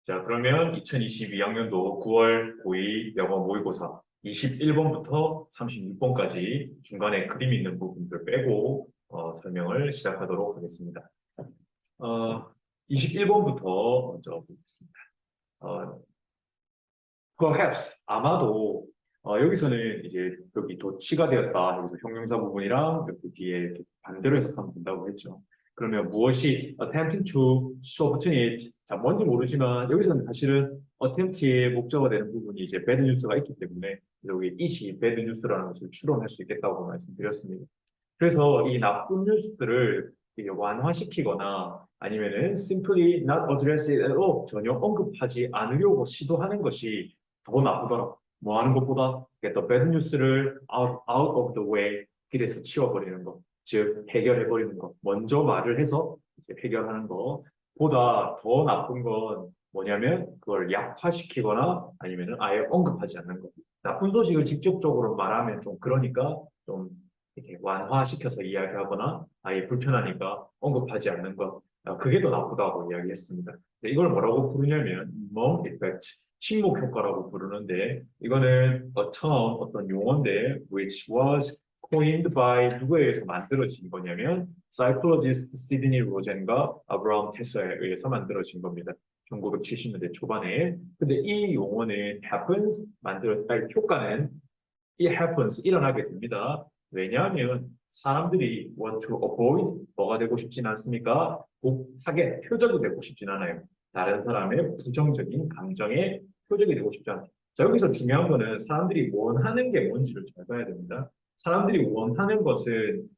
자, 그러면 2022학년도 9월 고2 영어 모의고사 21번부터 36번까지 중간에 그림 있는 부분들 빼고 설명을 시작하도록 하겠습니다. 어, 21번부터 먼저 보겠습니다. 어, perhaps, 아마도 여기서는 이제 여기 도치가 되었다. 여기서 형용사 부분이랑 여기 뒤에 이렇게 반대로 해석하면 된다고 했죠. 그러면 무엇이 attempting to soften it. 자, 뭔지 모르지만 여기서는 사실은 attempt의 목적어가 되는 부분이 이제 bad news가 있기 때문에 여기 it이 bad news라는 것을 추론할 수 있겠다고 말씀드렸습니다. 그래서 이 나쁜 뉴스들을 이게 완화시키거나 아니면은 simply not address it at all, 전혀 언급하지 않으려고 시도하는 것이 더 나쁘더라. 뭐 하는 것보다 get the bad news를 out of the way, 길에서 치워버리는 것, 즉 해결해버리는 것, 먼저 말을 해서 이제 해결하는 것보다 더 나쁜 건 뭐냐면 그걸 약화시키거나 아니면은 아예 언급하지 않는 것. 나쁜 소식을 직접적으로 말하면 좀 그러니까 좀 이렇게 완화시켜서 이야기하거나 아예 불편하니까 언급하지 않는 것. 그게 더 나쁘다고 이야기했습니다. 이걸 뭐라고 부르냐면 mom effect, 침묵 효과라고 부르는데 이거는 a term, 어떤 용어인데 which was coined by 누구에 의해서 만들어진 거냐면 psychologist 시드니 로젠과 아브라함 테서에 의해서 만들어진 겁니다. 1970년대 초반에. 근데 이 용어는 happens, 효과는 it happens, 일어나게 됩니다. 왜냐하면 사람들이 want to avoid 뭐가 되고 싶진 않습니까? 타겟, 표적이 되고 싶진 않아요. 다른 사람의 부정적인 감정에 표적이 되고 싶지 않아요. 자, 여기서 중요한 거는 사람들이 원하는 게 뭔지를 잘 봐야 됩니다. 사람들이 원하는 것은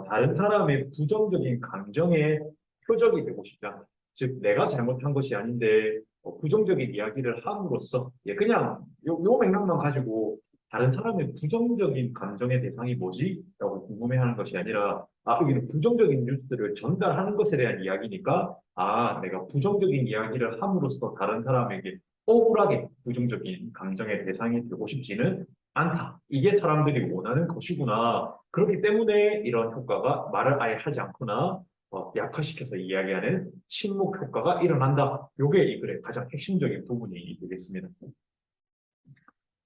다른 사람의 부정적인 감정에 표적이 되고 싶지 않아요. 즉, 내가 잘못한 것이 아닌데 부정적인 이야기를 함으로써 그냥 요 맥락만 가지고 다른 사람의 부정적인 감정의 대상이 뭐지? 라고 궁금해하는 것이 아니라 여기는 부정적인 뉴스를 전달하는 것에 대한 이야기니까 내가 부정적인 이야기를 함으로써 다른 사람에게 억울하게 부정적인 감정의 대상이 되고 싶지는 않다. 이게 사람들이 원하는 것이구나. 그렇기 때문에 이런 효과가 말을 아예 하지 않거나 약화시켜서 이야기하는 침묵 효과가 일어난다. 이게 이 글의 가장 핵심적인 부분이 되겠습니다.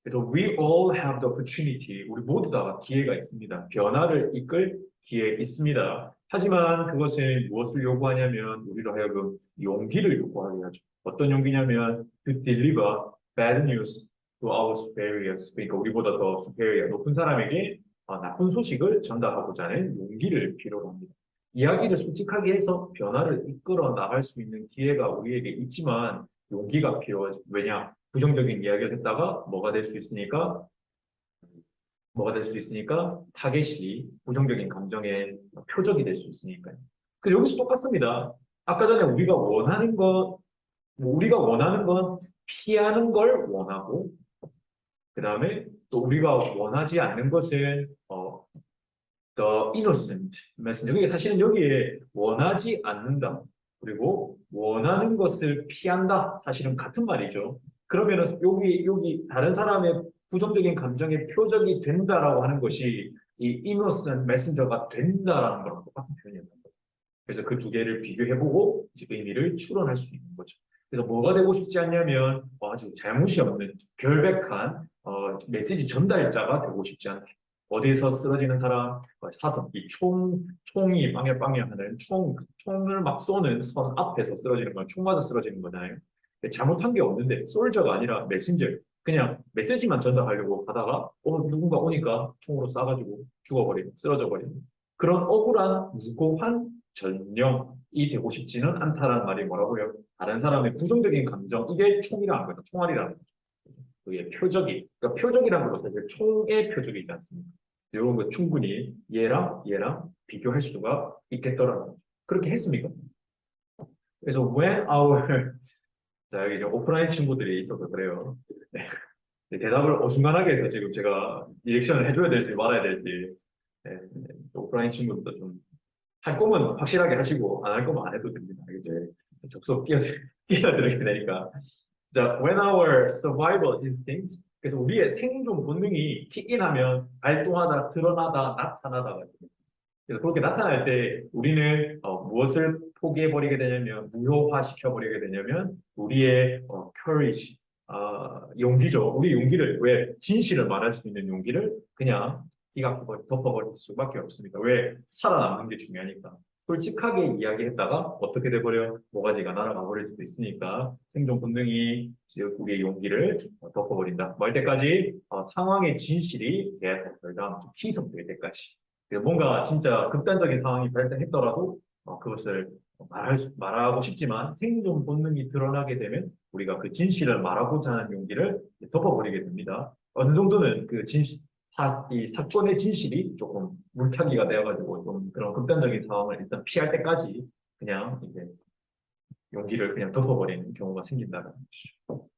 그래서 we all have the opportunity. 우리 모두 다 기회가 있습니다. 변화를 이끌 기회 있습니다. 하지만 그것은 무엇을 요구하냐면 우리로 하여금 용기를 요구하게 하죠. 어떤 용기냐면 to deliver bad news to our superiors. 그러니까 우리보다 더 superior, 높은 사람에게 나쁜 소식을 전달하고자 하는 용기를 필요로 합니다. 이야기를 솔직하게 해서 변화를 이끌어 나갈 수 있는 기회가 우리에게 있지만 용기가 필요하죠. 왜냐? 부정적인 이야기를 했다가 뭐가 될 수 있으니까 타겟이 부정적인 감정의 표적이 될 수 있으니까요. 그 여기서 똑같습니다. 아까 전에 우리가 원하는 건 피하는 걸 원하고, 그 다음에 또 우리가 원하지 않는 것은 the innocent messenger. 그게 사실은 여기에 원하지 않는다. 그리고 원하는 것을 피한다. 사실은 같은 말이죠. 그러면은 여기 다른 사람의 부정적인 감정의 표적이 된다라고 하는 것이 이 innocent messenger가 된다라는 거랑 똑같은 표현이었던 거죠. 그래서 그 두 개를 비교해보고 이제 의미를 추론할 수 있는 거죠. 그래서 뭐가 되고 싶지 않냐면 아주 잘못이 없는 결백한 메시지 전달자가 되고 싶지 않다. 어디서 쓰러지는 사람, 사선, 총이 빵야 하는 총을 막 쏘는 선 앞에서 쓰러지는 건 총 맞아 쓰러지는 거잖아요. 잘못한 게 없는데, 솔저가 아니라 메신저, 그냥 메시지만 전달하려고 하다가, 누군가 오니까 총으로 쏴가지고 쓰러져 버리는. 그런 억울한, 무고한 전령이 되고 싶지는 않다라는 말이 뭐라고요? 다른 사람의 부정적인 감정, 이게 총이라는 거죠. 총알이라는 거죠. 그게 그러니까 표적이라는 건 사실 총의 표적이지 않습니까? 이런 거 충분히 얘랑 비교할 수가 있겠더라고요. 그렇게 했습니까? 그래서 when our 자, 여기 이제 오프라인 친구들이 있어서 그래요. 네. 대답을 어중간하게 해서 지금 제가 리액션을 해줘야 될지 말아야 될지 오프라인 친구들도 좀 할 거면 확실하게 하시고 안 할 거면 안 해도 됩니다. 이제 접속 끼어들게 되니까. 자, when our survival instincts, 그래서 우리의 생존 본능이 킥인하면 발동하다, 드러나다, 나타나다가 됩니다. 그래서 그렇게 나타날 때 우리는 무엇을 포기해버리게 되냐면, 무효화시켜버리게 되냐면, 우리의 courage, 용기죠. 우리 용기를, 왜 진실을 말할 수 있는 용기를 그냥 덮어버릴 수밖에 없습니다. 왜? 살아남는 게 중요하니까. 솔직하게 이야기했다가 어떻게 돼버려? 모가지가 날아가 버릴 수도 있으니까 생존 본능이 즉 우리의 용기를 덮어버린다. 뭐 할 때까지 상황의 진실이 계속 희석될 때까지. 뭔가 진짜 극단적인 상황이 발생했더라도 그것을 말하고 싶지만 생존 본능이 드러나게 되면 우리가 그 진실을 말하고자 하는 용기를 덮어버리게 됩니다. 어느 정도는 그 이 사건의 진실이 조금 물타기가 되어가지고 좀 그런 극단적인 상황을 일단 피할 때까지 그냥 이제 용기를 그냥 덮어버리는 경우가 생긴다는 것이죠.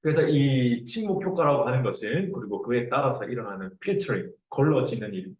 그래서 이 침묵 효과라고 하는 것은 그리고 그에 따라서 일어나는 필터링, 걸러지는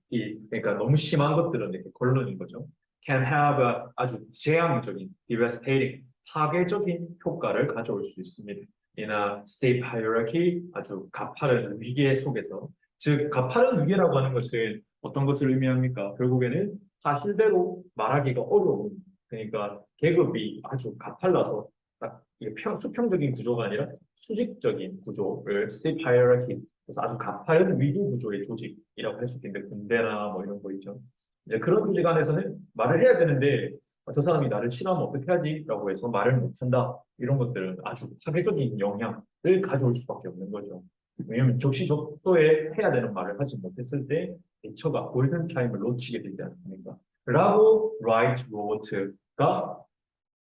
그러니까 너무 심한 것들은 이렇게 걸러는 거죠. Can have 아주 재앙적인, devastating, 파괴적인 효과를 가져올 수 있습니다. 이나 state hierarchy, 아주 가파른 위계 속에서, 즉 가파른 위계라고 하는 것은 어떤 것을 의미합니까? 결국에는 사실대로 말하기가 어려운, 그러니까 계급이 아주 가팔라서 딱 이게 수평적인 구조가 아니라 수직적인 구조를 state hierarchy, 그래서 아주 가파른 위계 구조의 조직이라고 할 수 있겠는데 군대나 뭐 이런 거 있죠. 이제 그런 조직 안에서는 말을 해야 되는데 저 사람이 나를 싫어하면 어떻게 하지? 라고 해서 말을 못한다. 이런 것들은 아주 파괴적인 영향을 가져올 수밖에 없는 거죠. 왜냐하면 적시적소에 해야 되는 말을 하지 못했을 때 대처가 골든 타임을 놓치게 되지 않습니까? 라고 라이트 로버트가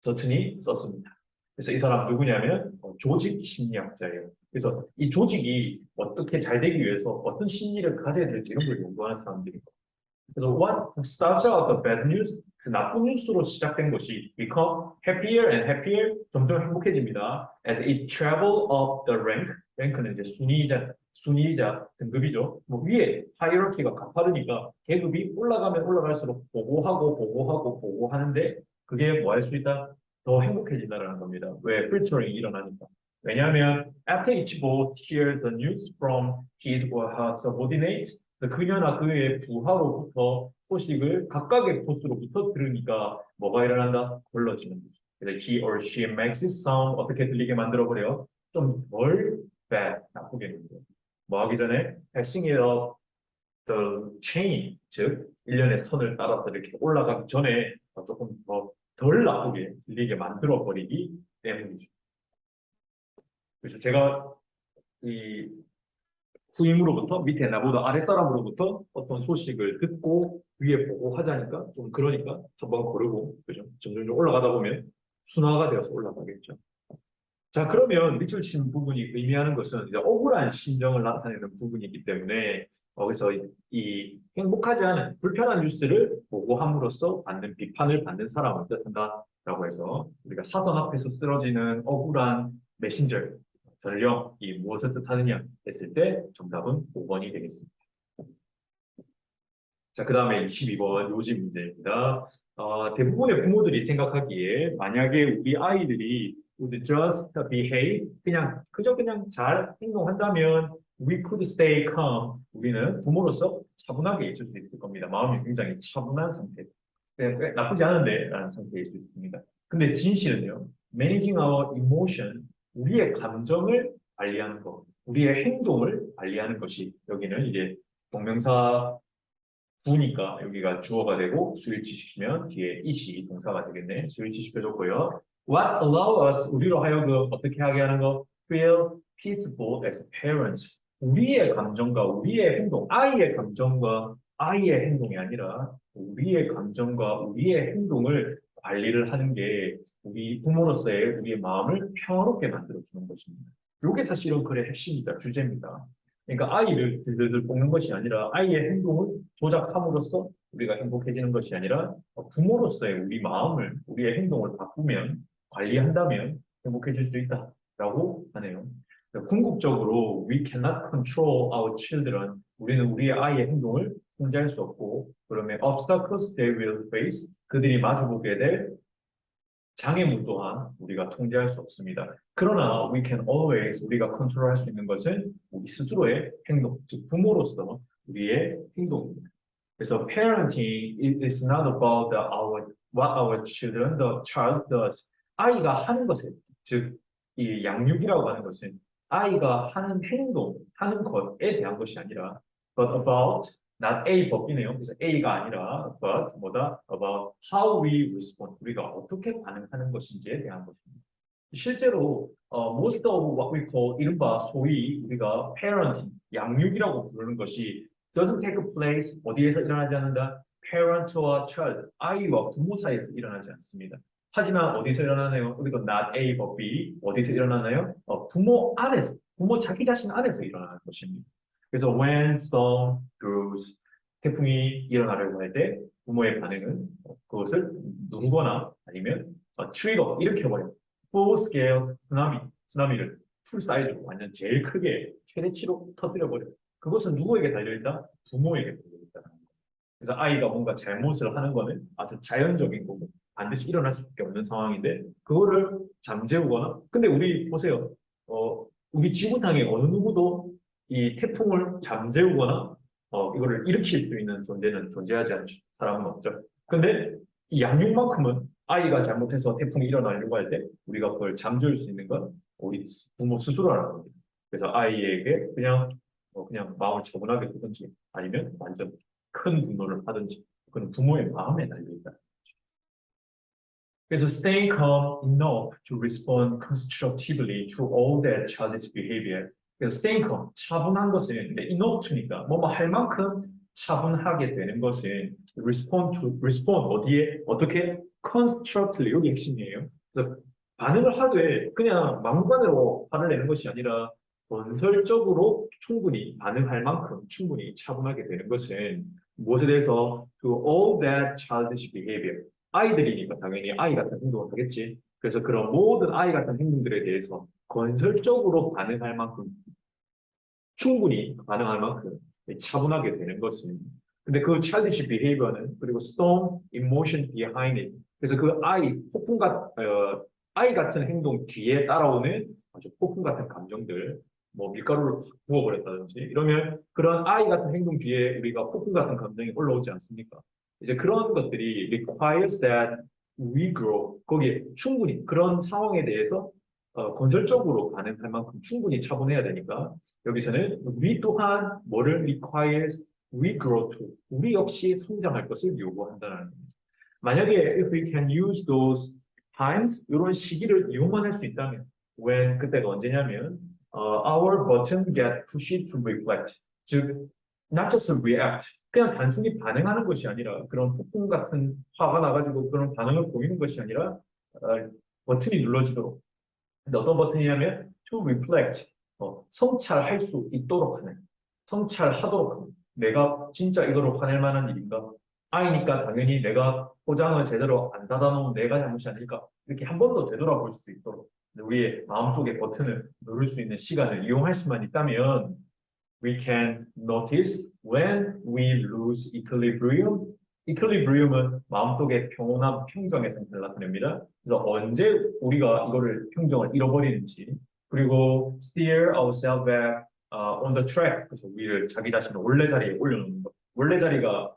서튼이 썼습니다. 그래서 이 사람 누구냐면 조직 심리학자예요. 그래서 이 조직이 어떻게 잘 되기 위해서 어떤 심리를 가져야 될지 이런 걸 연구하는 사람들이고. 그래서 what starts out the bad news, 그 나쁜 뉴스로 시작된 것이 become happier and happier, 점점 행복해집니다. As it travel up the rank, 랭크는 이제 순위이자 등급이죠. 뭐 위에 하이어키가 가파르니까 계급이 올라가면 올라갈수록 보고하고 하는데 그게 뭐 할 수 있다? 더 행복해진다는 겁니다. 왜? 필터링이 일어나니까. 왜냐하면 after each boss hears the news from his or her subordinates, 그녀나 그의 부하로부터 소식을 각각의 보스로부터 들으니까 뭐가 일어난다? 걸러지는 거죠. 그래서 he or she makes it sound 어떻게 들리게 만들어 버려요? 좀 덜 bad, 나쁘게 되는 거예요. 뭐 하기 전에 passing it up the chain, 즉 일련의 선을 따라서 이렇게 올라가기 전에 조금 더 덜 나쁘게 들리게 만들어 버리기 때문이죠. 그래서 제가 이 후임으로부터 밑에 나보다 아랫사람으로부터 어떤 소식을 듣고 위에 보고 하자니까 좀 그러니까 한번 고르고 그죠? 점점 올라가다 보면 순화가 되어서 올라가겠죠. 자, 그러면 밑줄 친 부분이 의미하는 것은 이제 억울한 심정을 나타내는 부분이기 때문에 그래서 이 행복하지 않은 불편한 뉴스를 보고함으로써 받는 비판을 받는 사람을 뜻한다라고 해서 우리가 사선 앞에서 쓰러지는 억울한 메신저 전령이 무엇을 뜻하느냐 했을 때 정답은 5번이 되겠습니다. 자, 그 다음에 22번 요지 문제입니다. 대부분의 부모들이 생각하기에 만약에 우리 아이들이 would just behave, 그냥 잘 행동한다면 we could stay calm. 우리는 부모로서 차분하게 있을 수 있을 겁니다. 마음이 굉장히 차분한 상태. 나쁘지 않은데 라는 상태일 수 있습니다. 근데 진실은요, managing our emotion, 우리의 감정을 관리하는 것, 우리의 행동을 관리하는 것이 여기는 이제 동명사 부니까 여기가 주어가 되고 스위치 시키면 뒤에 이시 동사가 되겠네. 스위치 시켜줬고요. What allow us, 우리로 하여금 어떻게 하게 하는 거? Feel peaceful as parents. 우리의 감정과 우리의 행동, 아이의 감정과 아이의 행동이 아니라 우리의 감정과 우리의 행동을 관리를 하는 게 우리 부모로서의 우리의 마음을 평화롭게 만들어주는 것입니다. 이게 사실은 글의 핵심이다, 주제입니다. 그러니까 아이를 들들 볶는 것이 아니라 아이의 행동을 조작함으로써 우리가 행복해지는 것이 아니라 부모로서의 우리 마음을, 우리의 행동을 바꾸면, 관리한다면 행복해질 수 있다라고 하네요. 궁극적으로 we cannot control our children. 우리는 우리의 아이의 행동을 통제할 수 없고 그러면 obstacles they will face, 그들이 마주보게 될 장애물 또한 우리가 통제할 수 없습니다. 그러나 we can always, 우리가 컨트롤할 수 있는 것은 우리 스스로의 행동, 즉 부모로서 우리의 행동입니다. 그래서 parenting is not about what our children, the child does. 아이가 하는 것에, 즉, 이 양육이라고 하는 것은 아이가 하는 행동, 하는 것에 대한 것이 아니라 but about, not A but B네요. 그래서 A가 아니라 but 뭐다? about how we respond. 우리가 어떻게 반응하는 것인지에 대한 것입니다. 실제로 most of what we call 이른바 소위 우리가 parenting, 양육이라고 부르는 것이 doesn't take place 어디에서 일어나지 않는다? parent와 child, 아이와 부모 사이에서 일어나지 않습니다. 하지만 어디서 일어나나요? 우리가 not A but B 어디서 일어나나요? 부모 안에서, 부모 자기 자신 안에서 일어나는 것입니다. 그래서 when storm brews, 태풍이 일어나려고 할 때 부모의 반응은 그것을 누르거나 아니면 트리거 일으켜버려요. full scale 쓰나미를 풀 사이즈로 완전 제일 크게 최대치로 터뜨려버려요. 그것은 누구에게 달려있다? 부모에게 달려있다. 그래서 아이가 뭔가 잘못을 하는 거는 아주 자연적인 거고 반드시 일어날 수밖에 없는 상황인데 그거를 잠재우거나 근데 우리 보세요. 우리 지구상에 어느 누구도 이 태풍을 잠재우거나 이거를 일으킬 수 있는 존재는 존재하지 않죠. 사람은 없죠. 근데 이 양육만큼은 아이가 잘못해서 태풍이 일어나려고 할 때 우리가 그걸 잠재울 수 있는 건 우리 부모 스스로라는 겁니다. 그래서 아이에게 그냥 마음을 차분하게 두든지 아니면 완전 큰 분노를 하든지 그건 부모의 마음에 달려있다. 그래서 staying calm enough to respond constructively to all that child's behavior. 그래서 staying calm, 차분한 것은 enough to니까 뭐뭐 할 만큼 차분하게 되는 것은 respond 어디에 어떻게 constructively 여기 핵심이에요. 그래서 반응을 하되 그냥 막무가내로 화를 내는 것이 아니라 건설적으로 충분히 반응할 만큼 충분히 차분하게 되는 것은 무엇에 대해서 to all that childish behavior 아이들이니까 당연히 아이 같은 행동을 하겠지. 그래서 그런 모든 아이 같은 행동들에 대해서 건설적으로 반응할 만큼 충분히 반응할 만큼 차분하게 되는 것은 근데 그 childish behavior는 그리고 storm emotion behind it 그래서 그 아이 같은 행동 뒤에 따라오는 아주 폭풍 같은 감정들 뭐 밀가루를 확 부어버렸다든지 이러면 그런 아이 같은 행동 뒤에 우리가 폭풍 같은 감정이 올라오지 않습니까? 이제 그런 것들이 requires that we grow 거기에 충분히 그런 상황에 대해서 건설적으로 반응할 만큼 충분히 차분해야 되니까 여기서는 we 또한 뭐를 requires we grow to 우리 역시 성장할 것을 요구한다는 겁니다. 만약에 if we can use those times 이런 시기를 이용만 할 수 있다면 when 그때가 언제냐면 our button get pushed to reflect 즉 not just react 그냥 단순히 반응하는 것이 아니라 그런 폭풍 같은 화가 나가지고 그런 반응을 보이는 것이 아니라 버튼이 눌러지도록 근데 어떤 버튼이냐면 to reflect 성찰할 수 있도록 하는 성찰하도록 하는 내가 진짜 이거로 화낼 만한 일인가 아이니까 당연히 내가 포장을 제대로 안 닫아놓은 내가 잘못이 아닐까 이렇게 한 번 더 되돌아볼 수 있도록 우리의 마음속에 버튼을 누를 수 있는 시간을 이용할 수만 있다면 we can notice when we lose equilibrium. equilibrium은 마음속의 평온함, 평정의 상태를 나타냅니다. 그래서 언제 우리가 이거를 평정을 잃어버리는지 그리고 steer ourselves back on the track. 그래서 우리를 자기 자신을 원래 자리에 올려놓는 것. 원래 자리가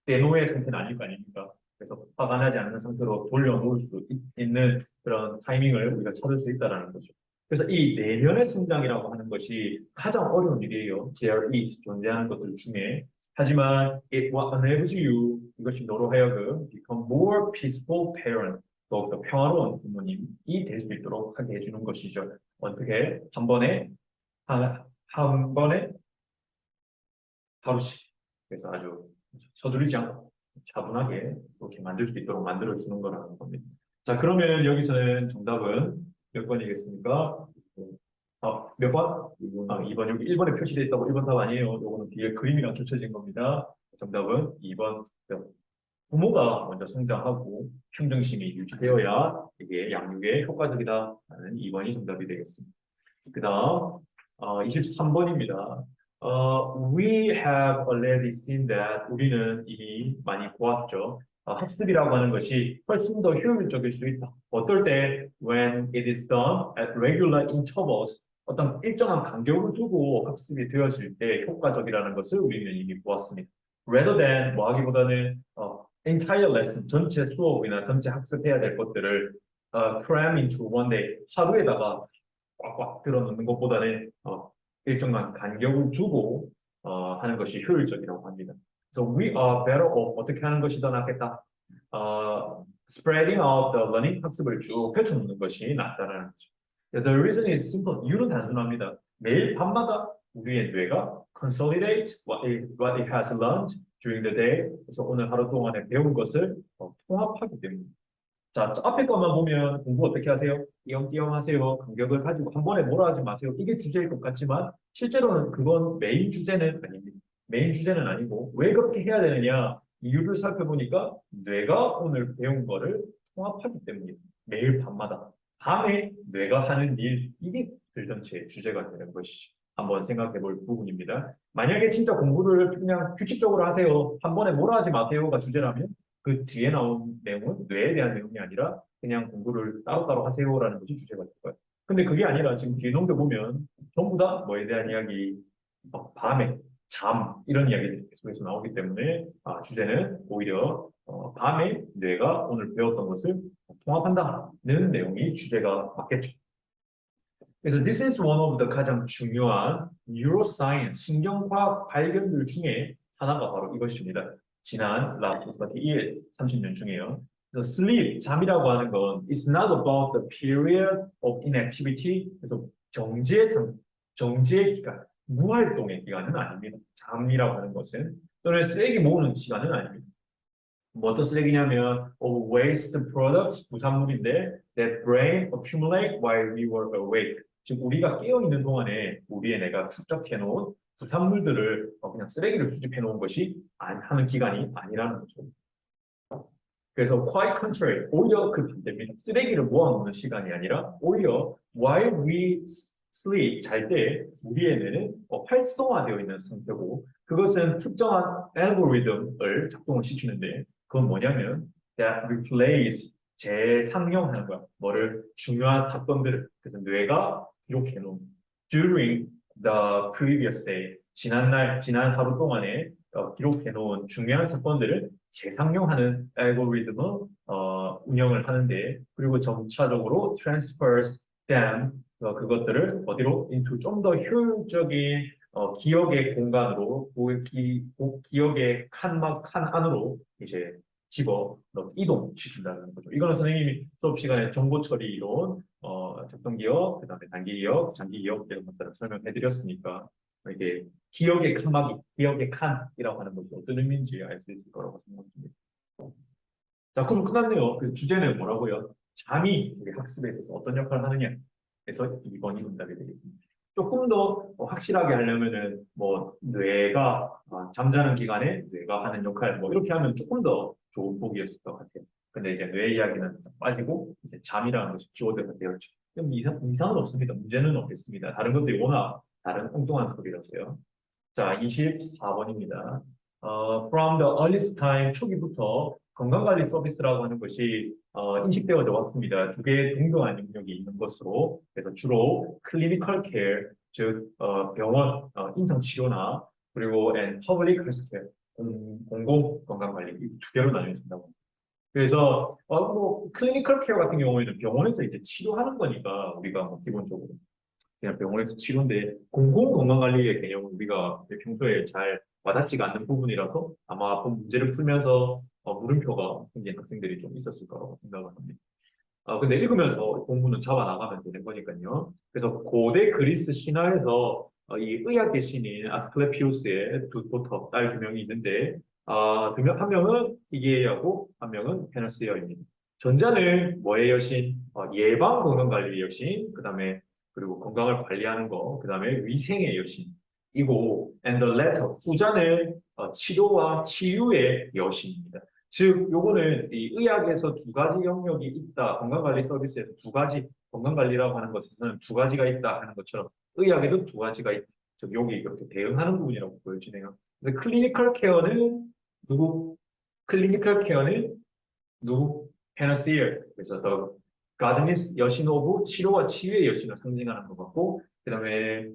대노의 상태는 아닐 거 아닙니까? 그래서 화가 나지 않는 상태로 돌려놓을 수 있는 그런 타이밍을 우리가 찾을 수 있다는 거죠. 그래서 이 내면의 성장이라고 하는 것이 가장 어려운 일이에요. There is 존재하는 것들 중에. 하지만 it enables you 이것이 너로 하여금 become more peaceful parent 더욱더 평화로운 부모님이 될 수 있도록 하게 해주는 것이죠. 어떻게 한 번에 하루씩 그래서 아주 서두르지 않고 차분하게 이렇게 만들 수 있도록 만들어주는 거라는 겁니다. 자, 그러면 여기서는 정답은 몇 번이겠습니까? 몇 번? 2번. 여기 1번에 표시되어 있다고 1번 답 아니에요. 이거는 뒤에 그림이랑 겹쳐진 겁니다. 정답은 2번. 부모가 먼저 성장하고 평정심이 유지되어야 이게 양육에 효과적이다. 라는 2번이 정답이 되겠습니다. 그 다음 23번입니다. We have already seen that 우리는 이미 많이 보았죠. 학습이라고 하는 것이 훨씬 더 효율적일 수 있다. 어떨 때 when it is done at regular intervals 어떤 일정한 간격을 두고 학습이 되어질 때 효과적이라는 것을 우리는 이미 보았습니다. rather than 뭐 하기보다는 entire lesson 전체 수업이나 전체 학습해야 될 것들을 cram into one day 하루에다가 꽉꽉 들어놓는 것보다는 일정한 간격을 두고 하는 것이 효율적이라고 합니다. So we are better off 어떻게 하는 것이 더 낫겠다. Spreading out the learning 학습을 쭉 펼쳐놓는 것이 낫다는 거죠. The reason is simple. 이유는 단순합니다. 매일 밤마다 우리의 뇌가 consolidate what it has learned during the day. 그래서 오늘 하루 동안에 배운 것을 통합하기 때문입니다. 자, 앞에 것만 보면 공부 어떻게 하세요? 띄엄띄엄 하세요. 간격을 가지고 한 번에 뭐라 하지 마세요. 이게 주제일 것 같지만 실제로는 그건 메인 주제는 아닙니다. 메인 주제는 아니고 왜 그렇게 해야 되느냐 이유를 살펴보니까 뇌가 오늘 배운 거를 통합하기 때문입니다. 매일 밤마다. 밤에 뇌가 하는 일, 이게 글 전체의 주제가 되는 것이죠. 한번 생각해 볼 부분입니다. 만약에 진짜 공부를 그냥 규칙적으로 하세요. 한 번에 뭐라 하지 마세요가 주제라면 그 뒤에 나온 내용은 뇌에 대한 내용이 아니라 그냥 공부를 따로따로 하세요라는 것이 주제가 될 거예요. 근데 그게 아니라 지금 뒤에 넘겨보면 전부 다 뭐에 대한 이야기, 밤에, 잠, 이런 이야기들이 계속해서 나오기 때문에 주제는 오히려 밤에 뇌가 오늘 배웠던 것을 통합한다는 내용이 주제가 맞겠죠. 그래서 this is one of the 가장 중요한 neuroscience, 신경과학 발견들 중에 하나가 바로 이것입니다. 지난 last 30 years, 30년 중에요. 그래서 sleep, 잠이라고 하는 건 it's not about the period of inactivity, 그래서 정지의 기간, 무활동의 기간은 아닙니다. 잠이라고 하는 것은 또는 쓰레기 모으는 시간은 아닙니다. 뭐 어떤 쓰레기냐면 waste products, 부산물인데 that brain accumulate while we were awake. 즉 우리가 깨어 있는 동안에 우리의 뇌가 축적해 놓은 부산물들을 그냥 쓰레기를 수집해 놓은 것이 하는 기간이 아니라는 거죠. 그래서 quite contrary, 오히려 그 반대입니다. 쓰레기를 모아놓는 시간이 아니라 오히려 while we sleep, 잘 때 우리의 뇌는 활성화되어 있는 상태고 그것은 특정한 알고리즘을 작동을 시키는데 그건 뭐냐면 that replace, 재상용하는 거야. 뭐를 중요한 사건들을 그래서 뇌가 기록해 놓은 during the previous day, 지난 하루 동안에 기록해 놓은 중요한 사건들을 재상용하는 알고리즘을 운영을 하는데 그리고 점차적으로 transfers them 그것들을 어디로 into 좀 더 효율적인 기억의 공간으로 기억의 칸 안으로 이제 집어 이동시킨다는 거죠. 이거는 선생님이 수업 시간에 정보 처리 이론, 작동 기억, 그다음에 단기 기억, 장기 기억 이런 것들을 설명해 드렸으니까 이게 기억의 칸막이, 기억의 칸이라고 하는 것이 어떤 의미인지 알 수 있을 거라고 생각합니다. 자, 그럼 끝났네요. 그 주제는 뭐라고요? 잠이 우리 학습에 있어서 어떤 역할을 하느냐? 그래서 2번이 응답이 되겠습니다. 조금 더 확실하게 하려면은 뭐 뇌가 잠자는 기간에 뇌가 하는 역할 뭐 이렇게 하면 조금 더 좋은 보기였을 것 같아요. 근데 이제 뇌 이야기는 빠지고 이제 잠이라는 것이 키워드가 되었죠. 그럼 이상은 없습니다. 문제는 없겠습니다. 다른 것들이 워낙 다른 엉뚱한 소리라서요. 자, 24번입니다. From the earliest time, 초기부터 건강관리 서비스라고 하는 것이 인식되어져 왔습니다. 두 개의 동등한 영역이 있는 것으로 그래서 주로 clinical care, 즉 병원, 임상치료나 그리고 and public health care, 공공 건강관리 이 두 개로 나뉘어진다고. 그래서 뭐 클리니컬 케어 같은 경우에는 병원에서 이제 치료하는 거니까 우리가 뭐 기본적으로 그냥 병원에서 치료인데 공공건강관리의 개념은 우리가 평소에 잘 와닿지가 않는 부분이라서 아마 그 문제를 풀면서 물음표가 생긴 학생들이 좀 있었을 거라고 생각을 합니다. 근데 읽으면서 공부는 잡아나가면 되는 거니까요. 그래서 고대 그리스 신화에서 이 의학의 신인 아스클레피우스의 두 도터, 딸 두 명이 있는데 한 명은 이게하고 한 명은 페너스여입니다. 전자는 뭐의 여신? 예방 건강관리의 여신, 그리고 건강을 관리하는 거, 그 다음에 위생의 여신이고, and the latter, 후자는 치료와 치유의 여신입니다. 즉, 요거는 이 의학에서 두 가지 영역이 있다, 건강관리 서비스에서 두 가지, 건강관리라고 하는 것에서는 두 가지가 있다 하는 것처럼 의학에도 두 가지가 있다. 즉, 여기 이렇게 대응하는 부분이라고 보여지네요. 근데 클리니컬 케어는 누구? 클리니컬 케어는 누구? 페너시어. 그래서 가드니스 여신 오브 치료와 치유의 여신을 상징하는 것 같고, 그 다음에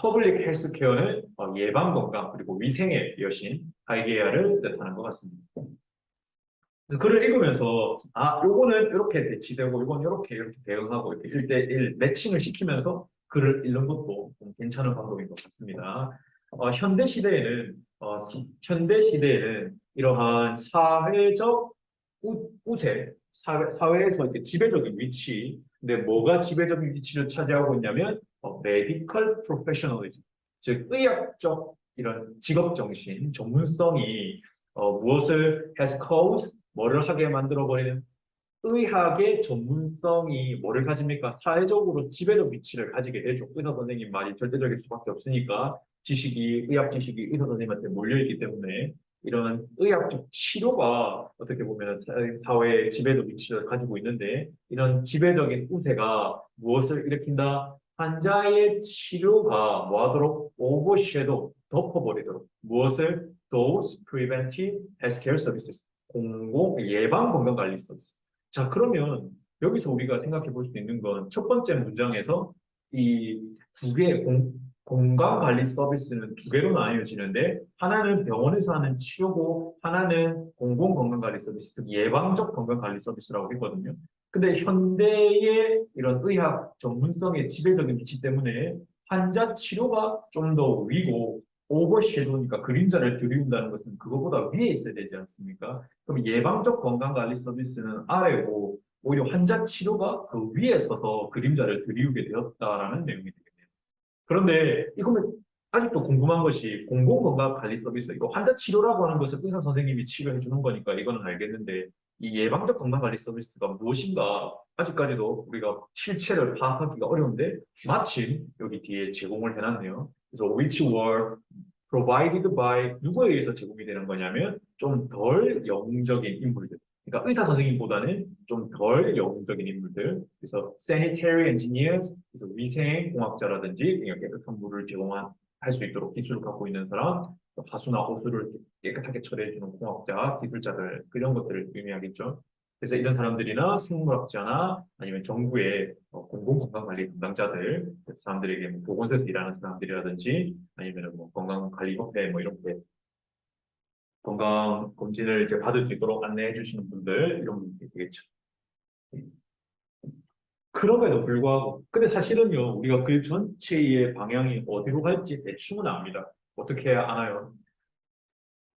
퍼블릭 헬스케어는 예방 건강 그리고 위생의 여신 하이게아를 뜻하는 것 같습니다. 그래서 글을 읽으면서 요거는 이렇게 대치되고 이건 이렇게 대응하고 이렇게 1대1 매칭을 시키면서 글을 읽는 것도 좀 괜찮은 방법인 것 같습니다. 현대 시대에는 이러한 사회적 우세, 사회에서 이렇게 지배적인 위치, 근데 뭐가 지배적인 위치를 차지하고 있냐면 메디컬 프로페셔널리즘, 즉 의학적 이런 직업 정신, 전문성이 무엇을 has caused 뭐를 하게 만들어버리는 의학의 전문성이 뭐를 가집니까? 사회적으로 지배적 위치를 가지게 되죠. 의사 선생님 말이 절대적일 수밖에 없으니까 의학 지식이 의사 선생님한테 몰려있기 때문에 이런 의학적 치료가 어떻게 보면 사회의 지배적 위치를 가지고 있는데 이런 지배적인 우세가 무엇을 일으킨다? 환자의 치료가 뭐하도록 오버섀도우 덮어버리도록 무엇을 those preventive healthcare services 공공 예방 건강관리 서비스. 자, 그러면 여기서 우리가 생각해 볼 수 있는 건 첫 번째 문장에서 이 두 개의 건강관리 서비스는 두 개로 나뉘어지는데 하나는 병원에서 하는 치료고 하나는 공공건강관리 서비스, 즉 예방적 건강관리 서비스라고 했거든요. 근데 현대의 이런 의학 전문성의 지배적인 위치 때문에 환자 치료가 좀 더 위고 오버섀도우니까 그림자를 들이운다는 것은 그거보다 위에 있어야 되지 않습니까? 그럼 예방적 건강관리 서비스는 아래고 오히려 환자 치료가 그 위에 서서 그림자를 들이우게 되었다라는 내용이 되겠네요. 그런데 이거는 아직도 궁금한 것이 공공건강관리 서비스, 이거 환자 치료라고 하는 것을 의사 선생님이 치료해 주는 거니까 이거는 알겠는데 이 예방적 건강관리 서비스가 무엇인가 아직까지도 우리가 실체를 파악하기가 어려운데 마침 여기 뒤에 제공을 해놨네요. 그래서 which were provided by 누구에 의해서 제공이 되는 거냐면 좀 덜 영웅적인 인물들. 그러니까 의사 선생님보다는 좀 덜 영웅적인 인물들. 그래서 sanitary engineers, 그래서 위생공학자라든지 깨끗한 물을 제공할 수 있도록 기술을 갖고 있는 사람, 하수나 호수를 깨끗하게 처리해주는 공학자, 기술자들 그런 것들을 의미하겠죠. 그래서 이런 사람들이나 생물학자나 아니면 정부의 공공건강관리 담당자들, 그 사람들에게 뭐 보건소에서 일하는 사람들이라든지 아니면 뭐 건강관리협회 뭐 이렇게 건강 검진을 이제 받을 수 있도록 안내해 주시는 분들 이런 분들이 되겠죠. 그럼에도 불구하고 근데 사실은요 우리가 그 전체의 방향이 어디로 갈지 대충은 압니다. 어떻게 아나요?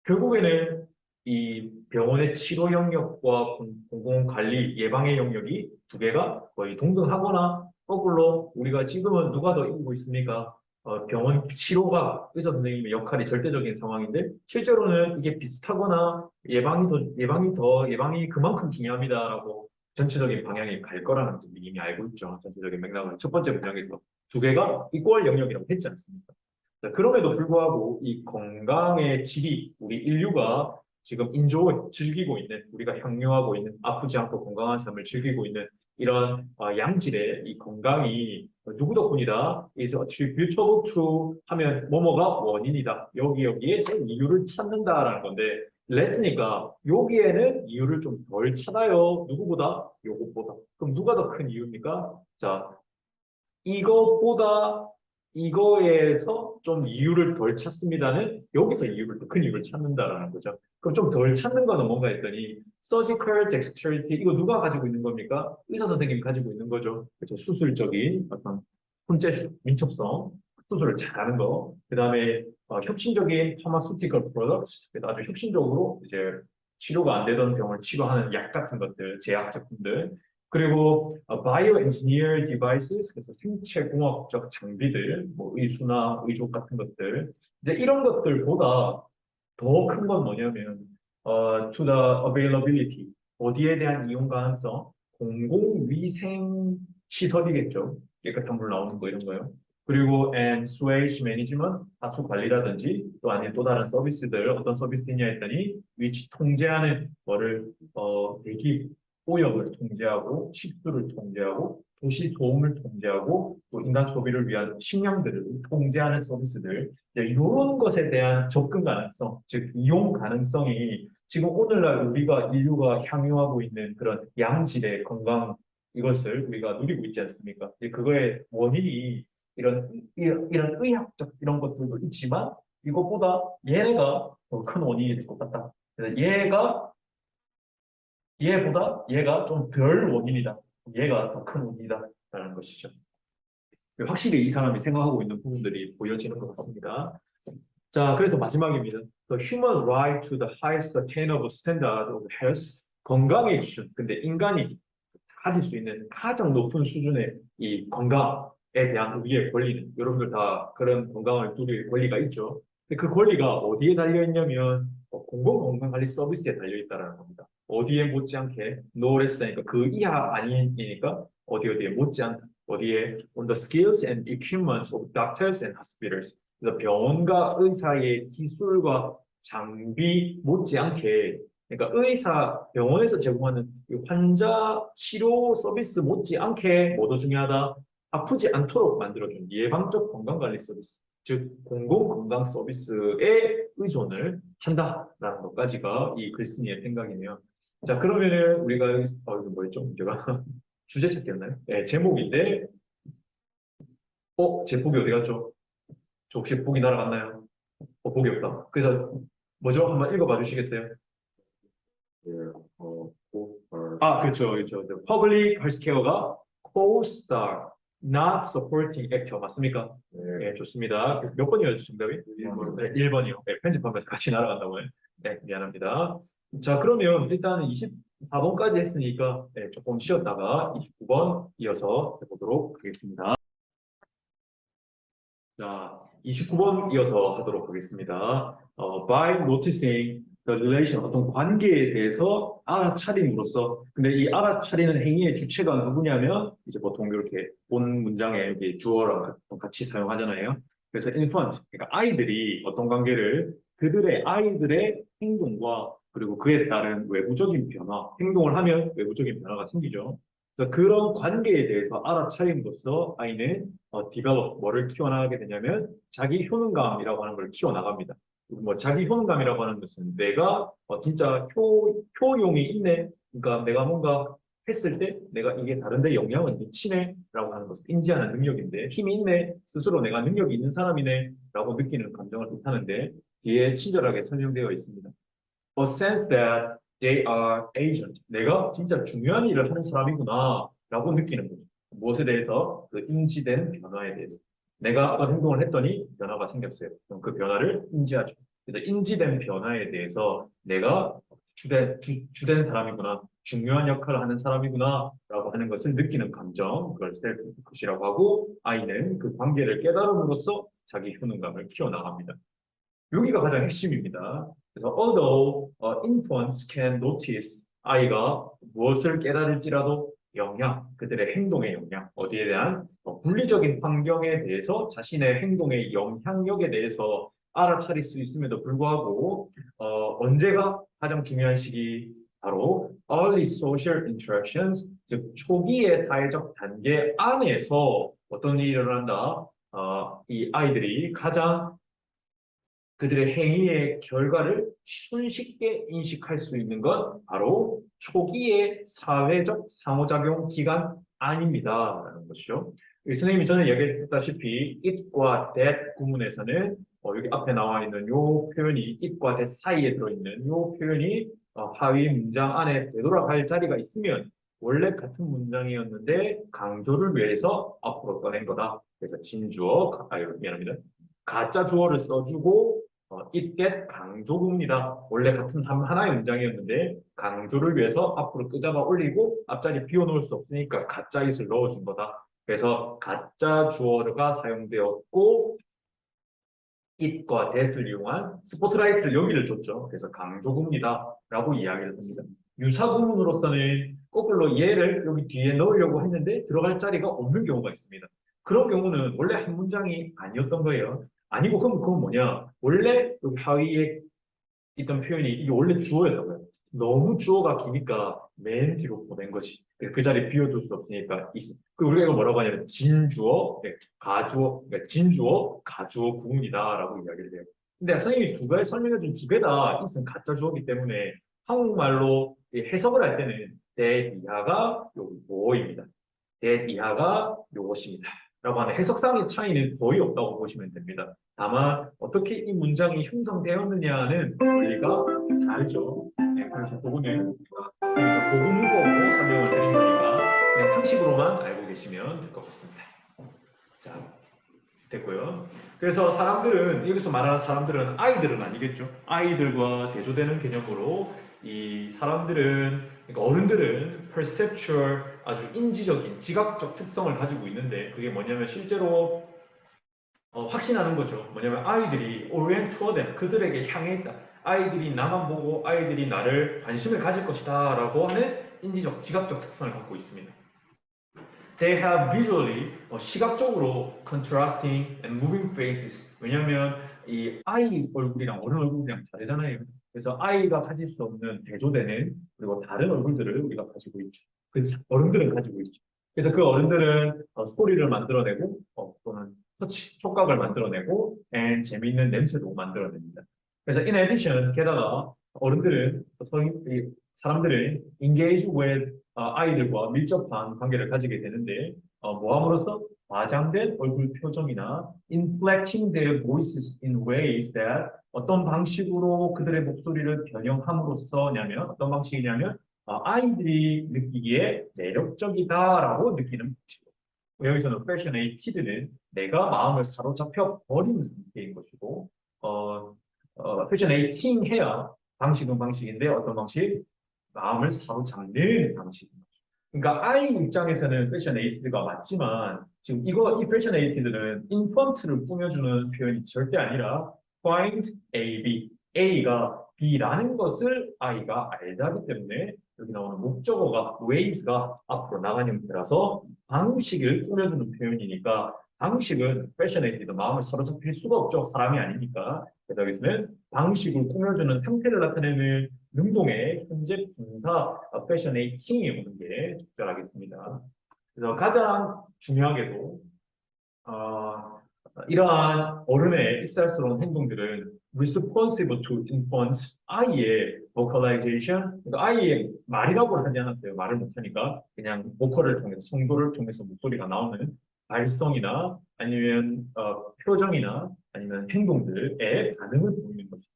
결국에는 이 병원의 치료 영역과 공공관리 예방의 영역이 두 개가 거의 동등하거나 거꾸로 우리가 지금은 누가 더 이기고 있습니까? 병원 치료가 의사 선생님의 역할이 절대적인 상황인데 실제로는 이게 비슷하거나 예방이 그만큼 중요합니다라고 전체적인 방향이 갈 거라는 점 이미 알고 있죠. 전체적인 맥락을 첫 번째 문장에서 두 개가 이퀄 영역이라고 했지 않습니까? 자, 그럼에도 불구하고 이 건강의 질이 우리 인류가 지금 즐기고 있는 우리가 향유하고 있는 아프지 않고 건강한 삶을 즐기고 있는 이런 양질의 이 건강이 누구 덕분이다? is attributable to 하면 뭐뭐가 원인이다. 여기에서 이유를 찾는다라는 건데 레스니까 여기에는 이유를 좀 덜 찾아요. 누구보다? 요것보다. 그럼 누가 더 큰 이유입니까? 자, 이것보다 이거에서 좀 이유를 덜 찾습니다는 여기서 큰 이유를 찾는다라는 거죠. 그럼 좀 덜 찾는 거는 뭔가 했더니 surgical dexterity 이거 누가 가지고 있는 겁니까? 의사 선생님이 가지고 있는 거죠. 그렇죠. 수술적인 어떤 손재주, 민첩성, 수술을 잘하는 거. 그다음에 혁신적인 pharmaceutical products, 그래서 아주 혁신적으로 이제 치료가 안 되던 병을 치료하는 약 같은 것들, 제약 제품들. 그리고 bioengineer devices, 그래서 생체공학적 장비들, 뭐 의수나 의족 같은 것들, 이제 이런 것들보다 더 큰 건 뭐냐면 to the availability, 어디에 대한 이용 가능성, 공공위생 시설이겠죠. 깨끗한 물 나오는 거 이런 거요. 그리고 and sewage management, 하수 관리라든지 또 아니면 또 다른 서비스들 어떤 서비스냐 했더니 which 통제하는 거를 대기 오염을 통제하고 식수를 통제하고 도시 소음을 통제하고 또 인간 소비를 위한 식량들을 통제하는 서비스들 이런 것에 대한 접근 가능성, 즉 이용 가능성이 지금 오늘날 우리가 인류가 향유하고 있는 그런 양질의 건강 이것을 우리가 누리고 있지 않습니까? 그거의 원인이 이런 의학적 이런 것들도 있지만 이것보다 얘가 더 큰 원인이 될 것 같다. 그래서 얘보다 얘가 좀 덜 원인이다. 얘가 더 큰 원인이다라는 것이죠. 확실히 이 사람이 생각하고 있는 부분들이 보여지는 것 같습니다. 자, 그래서 마지막입니다. The human right to the highest attainable standard of health. 건강의 기준. 근데 인간이 가질 수 있는 가장 높은 수준의 이 건강에 대한 우리의 권리는 여러분들 다 그런 건강을 누릴 권리가 있죠. 근데 그 권리가 어디에 달려 있냐면 공공건강관리 서비스에 달려 있다는 겁니다. 어디에 못지않게 no less니까 그 이하 아니니까 어디에 못지않게 어디에 on the skills and equipment of doctors and hospitals. 그래서 병원과 의사의 기술과 장비 못지않게 그러니까 병원에서 제공하는 환자 치료 서비스 못지않게 뭐도 중요하다? 아프지 않도록 만들어준 예방적 건강관리 서비스, 즉 공공건강 서비스에 의존을 한다라는 것까지가 이 글쓴이의 생각이네요. 자, 그러면은 우리가 이거 뭐였죠? 문제가 주제 찾기였나요? 네, 제목인데, 제 복이 어디 갔죠? 저 혹시 복이 날아갔나요? 복이 없다. 그래서 뭐죠? 한번 읽어봐 주시겠어요? 그렇죠, 그렇죠. The Public Healthcare가 co-star, not supporting actor 맞습니까? 네, 좋습니다. 몇 번이었죠, 정답이? 1번. 네, 1번이요. 네, 편집하면서 같이 날아간다고요. 네, 미안합니다. 자, 그러면 일단은 24번까지 했으니까 네, 조금 쉬었다가 29번 이어서 해보도록 하겠습니다. 자, 29번 이어서 하도록 하겠습니다. By noticing the relation, 어떤 관계에 대해서 알아차림으로써, 근데 이 알아차리는 행위의 주체가 누구냐면, 이제 보통 이렇게 본 문장에 이렇게 주어랑 같이 사용하잖아요. 그래서 infant, 그러니까 아이들이 어떤 관계를 그들의 아이들의 행동과 그리고 그에 따른 외부적인 변화, 행동을 하면 외부적인 변화가 생기죠. 그래서 그런 관계에 대해서 알아차림으로써 아이는 develop, 뭐를 키워나가게 되냐면 자기 효능감이라고 하는 걸 키워나갑니다. 뭐 자기 효능감이라고 하는 것은 내가 진짜 효용이 있네. 그러니까 내가 뭔가 했을 때 내가 이게 다른데 영향을 미치네 라고 하는 것을 인지하는 능력인데 힘이 있네. 스스로 내가 능력이 있는 사람이네 라고 느끼는 감정을 뜻하는데 뒤에 친절하게 설명되어 있습니다. A sense that they are agent. 내가 진짜 중요한 일을 하는 사람이구나 라고 느끼는 거죠. 무엇에 대해서? 그 인지된 변화에 대해서. 내가 어떤 행동을 했더니 변화가 생겼어요. 그럼 그 변화를 인지하죠. 그래서 인지된 변화에 대해서 내가 주된 사람이구나, 중요한 역할을 하는 사람이구나 라고 하는 것을 느끼는 감정, 그걸 셀프푸시라고 하고 아이는 그 관계를 깨달음으로써 자기 효능감을 키워나갑니다. 여기가 가장 핵심입니다. 그래서 although infants can notice 아이가 무엇을 깨달을지라도 영향, 그들의 행동의 영향, 어디에 대한 물리적인 환경에 대해서 자신의 행동의 영향력에 대해서 알아차릴 수 있음에도 불구하고 언제가 가장 중요한 시기 바로 early social interactions, 즉 초기의 사회적 단계 안에서 어떤 일이 일어난다. 이 아이들이 가장 그들의 행위의 결과를 손쉽게 인식할 수 있는 건 바로 초기의 사회적 상호작용 기간 아닙니다라는 것이죠. 선생님이 전에 얘기했다시피 it과 that 구문에서는 여기 앞에 나와 있는 요 표현이 it과 that 사이에 들어있는 요 표현이 하위 문장 안에 되돌아갈 자리가 있으면 원래 같은 문장이었는데 강조를 위해서 앞으로 꺼낸 거다. 그래서 진주어, 미안합니다. 가짜 주어를 써주고 it get 강조구입니다. 원래 같은 하나의 문장이었는데 강조를 위해서 앞으로 끄잡아 올리고 앞자리 비워놓을 수 없으니까 가짜 it을 넣어준 거다. 그래서 가짜 주어가 사용되었고 it과 that을 이용한 스포트라이트를 여기를 줬죠. 그래서 강조구입니다. 라고 이야기를 합니다. 유사구문으로서는 거꾸로 얘를 여기 뒤에 넣으려고 했는데 들어갈 자리가 없는 경우가 있습니다. 그런 경우는 원래 한 문장이 아니었던 거예요. 아니고 그럼 그건 뭐냐? 원래 여기 하위에 있던 표현이 이게 원래 주어였다고요. 너무 주어가 기니까 맨 뒤로 보낸 것이. 그 자리 비워둘 수 없으니까 우리가 이거 뭐라고 하냐면 진주어, 가주어, 그러니까 진주어, 가주어 구문이다라고 이야기를 해요. 근데 선생님이 두 가지 설명해준 두 개 다 있은 가짜 주어기 때문에 한국말로 해석을 할 때는 대 이하가 요거입니다. 대 이하가 요것입니다. 라고 하는 해석상의 차이는 거의 없다고 보시면 됩니다. 다만 어떻게 이 문장이 형성되었느냐는 원리가 다르죠. 네, 그래서 그거는 선생님이 좀 고분무고로 설명을 드린 거니까 그냥 상식으로만 알고 계시면 될 것 같습니다. 자, 됐고요. 그래서 사람들은 여기서 말하는 사람들은 아이들은 아니겠죠. 아이들과 대조되는 개념으로 이 사람들은 그러니까 어른들은 perceptual 아주 인지적인 지각적 특성을 가지고 있는데 그게 뭐냐면 실제로 확신하는 거죠. 뭐냐면 아이들이 orient toward them 그들에게 향해 있다. 아이들이 나만 보고 아이들이 나를 관심을 가질 것이다라고 하는 인지적 지각적 특성을 갖고 있습니다. They have visually 시각적으로 contrasting and moving faces. 왜냐하면 이 아이 얼굴이랑 어른 얼굴이랑 다르잖아요. 그래서 아이가 가질 수 없는 대조되는 그리고 다른 얼굴들을 우리가 가지고 있죠. 그래서 어른들은 가지고 있죠. 그래서 그 어른들은 스토리를 만들어내고 또는 터치, 촉각을 만들어내고 and 재미있는 냄새도 만들어냅니다. 그래서 in addition 게다가 어른들은 사람들은 engage with 아이들과 밀접한 관계를 가지게 되는데 뭐함으로써 과장된 얼굴 표정이나 inflecting their voices in ways that 어떤 방식으로 그들의 목소리를 변형함으로써냐면 어떤 방식이냐면 아이들이 느끼기에 매력적이다라고 느끼는 방식. 여기서는 passionated는 내가 마음을 사로잡혀 버리는 상태인 것이고 passionating 해야 방식은 방식인데 어떤 방식? 마음을 사로잡는 방식입니다. 그러니까 아이 입장에서는 패셔네이티드가 맞지만 지금 이 패셔네이티드는 인펀트를 꾸며주는 표현이 절대 아니라 find A, B, A가 B라는 것을 아이가 알다기 때문에 여기 나오는 목적어가 ways가 앞으로 나간 형태라서 방식을 꾸며주는 표현이니까 방식은 패셔네이티드 마음을 사로잡힐 수가 없죠. 사람이 아니니까. 그래서 여기서는 방식을 꾸며주는 형태를 나타내는 능동의 현재 분사 패셔네이팅이 오는 게 적절하겠습니다. 그래서 가장 중요하게도 이러한 어른의 익살스러운 행동들은 responsive to infants 아이의 vocalization 그러니까 아이의 말이라고 하지 않았어요. 말을 못하니까 그냥 보컬을 통해서 성도를 통해서 목소리가 나오는 발성이나 아니면 표정이나 아니면 행동들의 반응을 보이는 것이죠.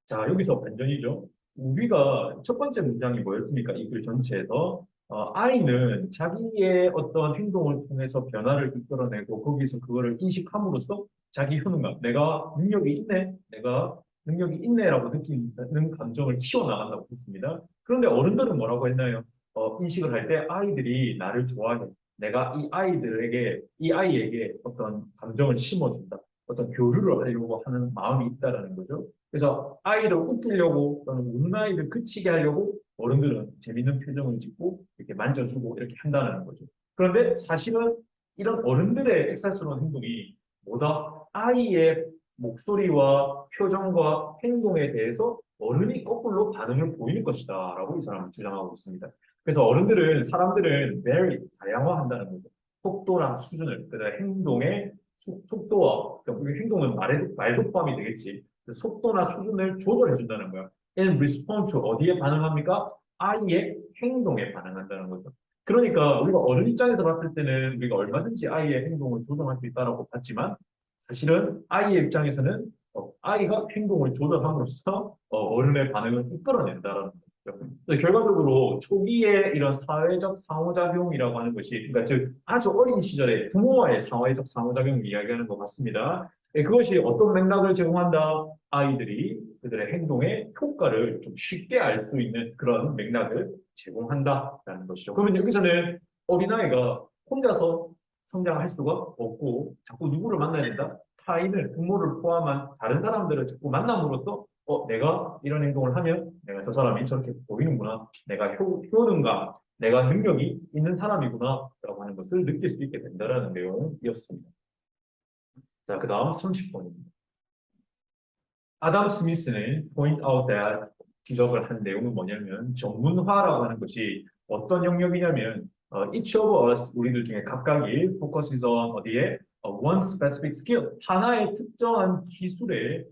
자, 여기서 반전이죠. 우리가 첫 번째 문장이 뭐였습니까? 이 글 전체에서 아이는 자기의 어떤 행동을 통해서 변화를 이끌어내고 거기서 그거를 인식함으로써 자기 효능감, 내가 능력이 있네, 내가 능력이 있네라고 느끼는 감정을 키워나간다고 했습니다. 그런데 어른들은 뭐라고 했나요? 인식을 할 때 아이들이 나를 좋아해. 내가 이 아이에게 어떤 감정을 심어준다. 어떤 교류를 하려고 하는 마음이 있다라는 거죠. 그래서 아이를 웃기려고 또는 우는 아이를 그치게 하려고 어른들은 재밌는 표정을 짓고 이렇게 만져주고 이렇게 한다는 거죠. 그런데 사실은 이런 어른들의 엑사스러운 행동이 뭐다? 아이의 목소리와 표정과 행동에 대해서 어른이 거꾸로 반응을 보이는 것이다 라고 이 사람은 주장하고 있습니다. 그래서 사람들은 very 다양화한다는 거죠. 속도랑 수준을, 그다음에 행동의 속도와, 그러니까 행동은 말도 포함이 되겠지. 속도나 수준을 조절해 준다는 거야. in response to 어디에 반응합니까? 아이의 행동에 반응한다는 거죠. 그러니까 우리가 어른 입장에서 봤을 때는 우리가 얼마든지 아이의 행동을 조정할 수 있다라고 봤지만 사실은 아이의 입장에서는 아이가 행동을 조절함으로써 어른의 반응을 이끌어낸다라는 거죠. 그래서 결과적으로 초기에 이런 사회적 상호작용이라고 하는 것이 그러니까 즉 아주 어린 시절에 부모와의 사회적 상호작용을 이야기하는 것 같습니다. 그것이 어떤 맥락을 제공한다? 아이들이 그들의 행동의 효과를 좀 쉽게 알 수 있는 그런 맥락을 제공한다라는 것이죠. 그러면 여기서는 어린아이가 혼자서 성장할 수가 없고 자꾸 누구를 만나야 된다? 타인을, 부모를 포함한 다른 사람들을 자꾸 만남으로써 내가 이런 행동을 하면 내가 저 사람이 저렇게 보이는구나. 내가 효능감, 내가 능력이 있는 사람이구나. 라고 하는 것을 느낄 수 있게 된다는 내용이었습니다. 자, 그 다음 30번입니다. 아담 스미스는 point out that 지적을 한 내용은 뭐냐면 전문화라고 하는 것이 어떤 영역이냐면 each of us 우리들 중에 각각이 focuses on 어디에 one specific skill 하나의 특정한 기술에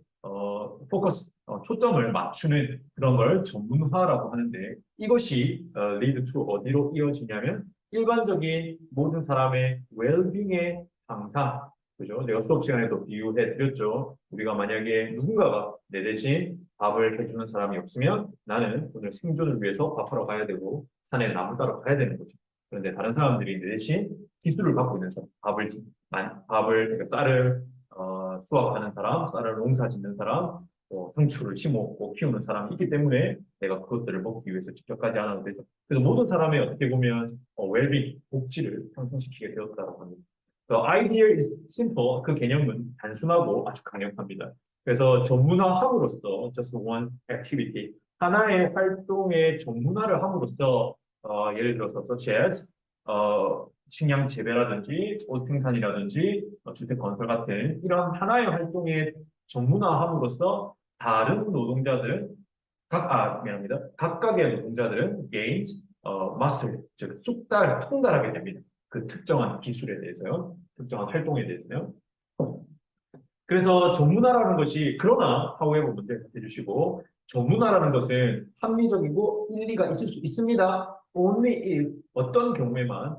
focus 초점을 맞추는 그런 걸 전문화라고 하는데 이것이 lead to 어디로 이어지냐면 일반적인 모든 사람의 well-being에 항상. 그죠? 내가 수업 시간에도 비유해 드렸죠. 우리가 만약에 누군가가 내 대신 밥을 해주는 사람이 없으면 나는 오늘 생존을 위해서 밥하러 가야 되고 산에 나무 따러 가야 되는 거죠. 그런데 다른 사람들이 내 대신 기술을 갖고 있는 사람, 그러니까 쌀을 수확하는 사람, 쌀을 농사 짓는 사람, 상추를 심고 키우는 사람이 있기 때문에 내가 그것들을 먹기 위해서 직접 가지 않아도 되죠. 그래서 모든 사람의 어떻게 보면 웰빙, 복지를 향상시키게 되었다고 합니다. The idea is simple. 그 개념은 단순하고 아주 강력합니다. 그래서 전문화함으로써 just one activity 하나의 활동의 전문화를 함으로써 예를 들어서 such as 식량 재배라든지 옷 생산이라든지 주택 건설 같은 이런 하나의 활동의 전문화함으로써 다른 노동자들은 미안합니다. 각각의 노동자들은 gains, master, 즉 통달하게 됩니다. 그 특정한 기술에 대해서요, 특정한 활동에 대해서요. 그래서 전문화라는 것이 그러나 however 문제 해주시고 전문화라는 것은 합리적이고 일리가 있을 수 있습니다. only if 어떤 경우에만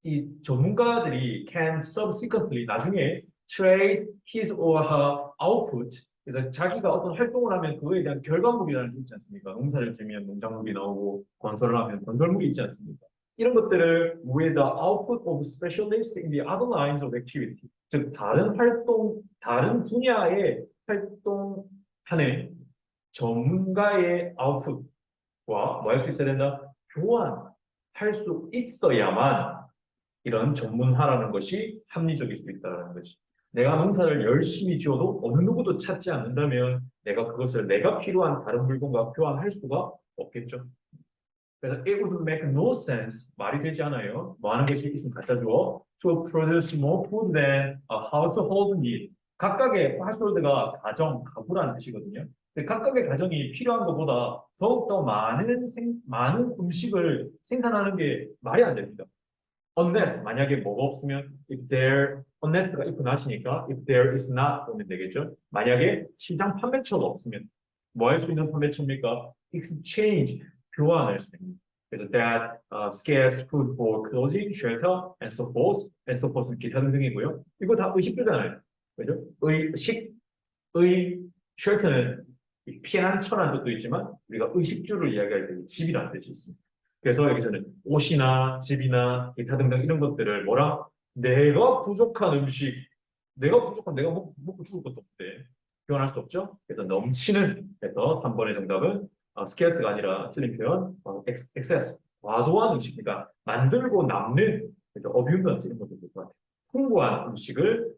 이 전문가들이 can subsequently 나중에 trade his or her output 그래서 자기가 어떤 활동을 하면 그거에 대한 결과물이라는 게 있지 않습니까? 농사를 지으면 농작물이 나오고 건설을 하면 건설물이 있지 않습니까? 이런 것들을 with the output of specialists in the other lines of activity 즉 다른 활동, 다른 분야의 활동하는 전문가의 아웃풋과 뭐 할 수 있어야 된다? 교환할 수 있어야만 이런 전문화라는 것이 합리적일 수 있다는 것이. 내가 농사를 열심히 지어도 어느 누구도 찾지 않는다면 내가 그것을 내가 필요한 다른 물건과 교환할 수가 없겠죠. 그래서 it would make no sense 말이 되지 않아요. 뭐 하는 것이 있으면 갖다 줘. To produce more food than a household need. 각각의 household가 가구라는 뜻이거든요. 각각의 가정이 필요한 것보다 더욱더 많은 음식을 생산하는 게 말이 안 됩니다. unless 만약에 뭐가 없으면 unless가 if not이니까 if there is not 오면 되겠죠. 만약에 시장 판매처가 없으면 뭐 할 수 있는 판매처입니까? exchange 교환할 수 있는. 그래서 that scarce food for clothing, shelter, and so forth 기타 등등이고요. 이거 다 의식주잖아요. 그죠? shelter는 피난처라는 뜻도 있지만 우리가 의식주를 이야기할 때 집이라는 뜻이 있습니다. 그래서 여기서는 옷이나 집이나 기타 등등 이런 것들을 내가 부족한 음식, 내가 먹고 죽을 것도 없대. 표현할 수 없죠? 그래서 넘치는 해서 3번의 정답은 scarce가 아니라 틀린 표현 excess, 과도한 음식, 그러니까 만들고 남는 abundance 이런 것도 될 것 같아요. 풍부한 음식을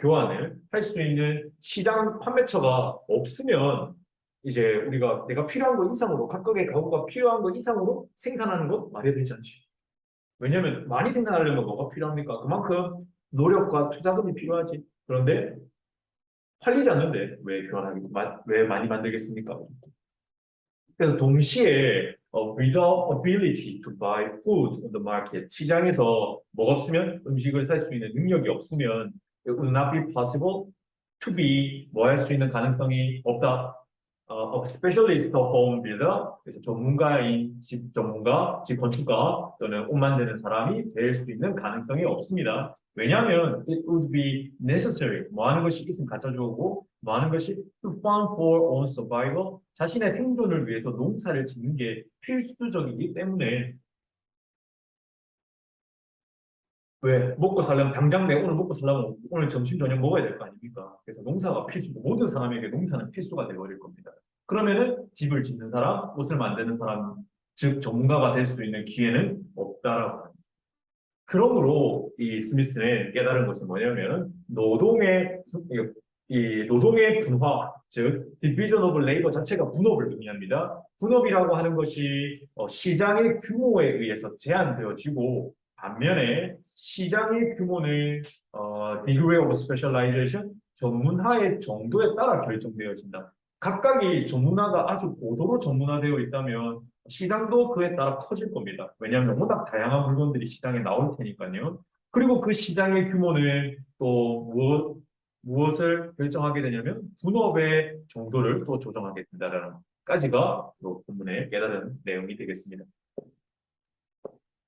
교환을 할 수 있는 시장 판매처가 없으면 이제 우리가 내가 필요한 것 이상으로 각각의 가구가 필요한 것 이상으로 생산하는 것 말이 되지 않지. 왜냐하면 많이 생산하려면 뭐가 필요합니까? 그만큼 노력과 투자금이 필요하지. 그런데 팔리지 않는데 왜 많이 만들겠습니까? 그래서 동시에 without ability to buy food on the market 시장에서 뭐가 없으면 음식을 살 수 있는 능력이 없으면 it would not be possible to be 뭐 할 수 있는 가능성이 없다. a specialist home builder, 그래서 집 전문가, 집 건축가 또는 옷 만드는 사람이 될 수 있는 가능성이 없습니다. 왜냐하면 it would be necessary, 뭐 하는 것이 있으면 갖다 주고 뭐 하는 것이 to farm for own survival, 자신의 생존을 위해서 농사를 짓는 게 필수적이기 때문에 왜 먹고 살려면 당장 내가 오늘 먹고 살려면 오늘 점심 저녁 먹어야 될 거 아닙니까? 그래서 농사가 필수고 모든 사람에게 농사는 필수가 되어버릴 겁니다. 그러면은 집을 짓는 사람, 옷을 만드는 사람, 즉 전문가가 될 수 있는 기회는 없다라고 합니다. 그러므로 이 스미스는 깨달은 것이 뭐냐면 노동의 분화, 즉 division of labor 자체가 분업을 의미합니다. 분업이라고 하는 것이 시장의 규모에 의해서 제한되어지고 반면에 시장의 규모는 degree of specialization, 전문화의 정도에 따라 결정되어진다. 각각이 전문화가 아주 고도로 전문화되어 있다면 시장도 그에 따라 커질 겁니다. 왜냐하면 워낙 다양한 물건들이 시장에 나올 테니까요. 그리고 그 시장의 규모는 또 무엇을 결정하게 되냐면 분업의 정도를 또 조정하게 된다는 까지가 이 본문의 깨달은 내용이 되겠습니다.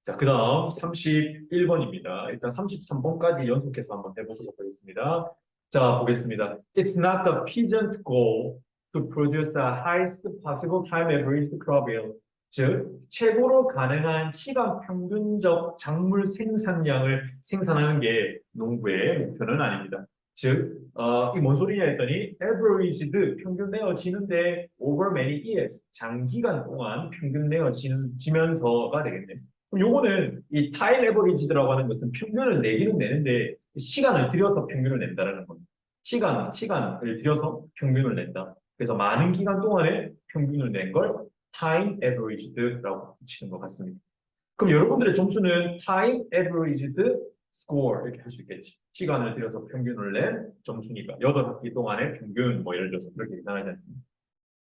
자, 그 다음 31번입니다. 일단 33번까지 연속해서 한번 해보도록 하겠습니다. 자, 보겠습니다. It's not the peasant goal to produce the highest possible time average crop yield. 즉, 최고로 가능한 시간 평균적 작물 생산량을 생산하는 게 농부의 목표는 아닙니다. 즉, 이 뭔 소리냐 했더니 averaged, 평균 내어지는데 over many years, 장기간 동안 평균 내어지면서가 되겠네요. 그럼 요거는 이 타임 에버리지드라고 하는 것은 평균을 내기는 내는데 시간을 들여서 평균을 낸다는 겁니다. 시간을 들여서 평균을 낸다. 그래서 많은 기간 동안에 평균을 낸 걸 타임 에버리지드라고 붙이는 것 같습니다. 그럼 여러분들의 점수는 타임 에버리지드 스코어 이렇게 할 수 있겠지. 시간을 들여서 평균을 낸 점수니까 8학기 동안의 평균 뭐 예를 들어서 그렇게 계산하지 않습니다.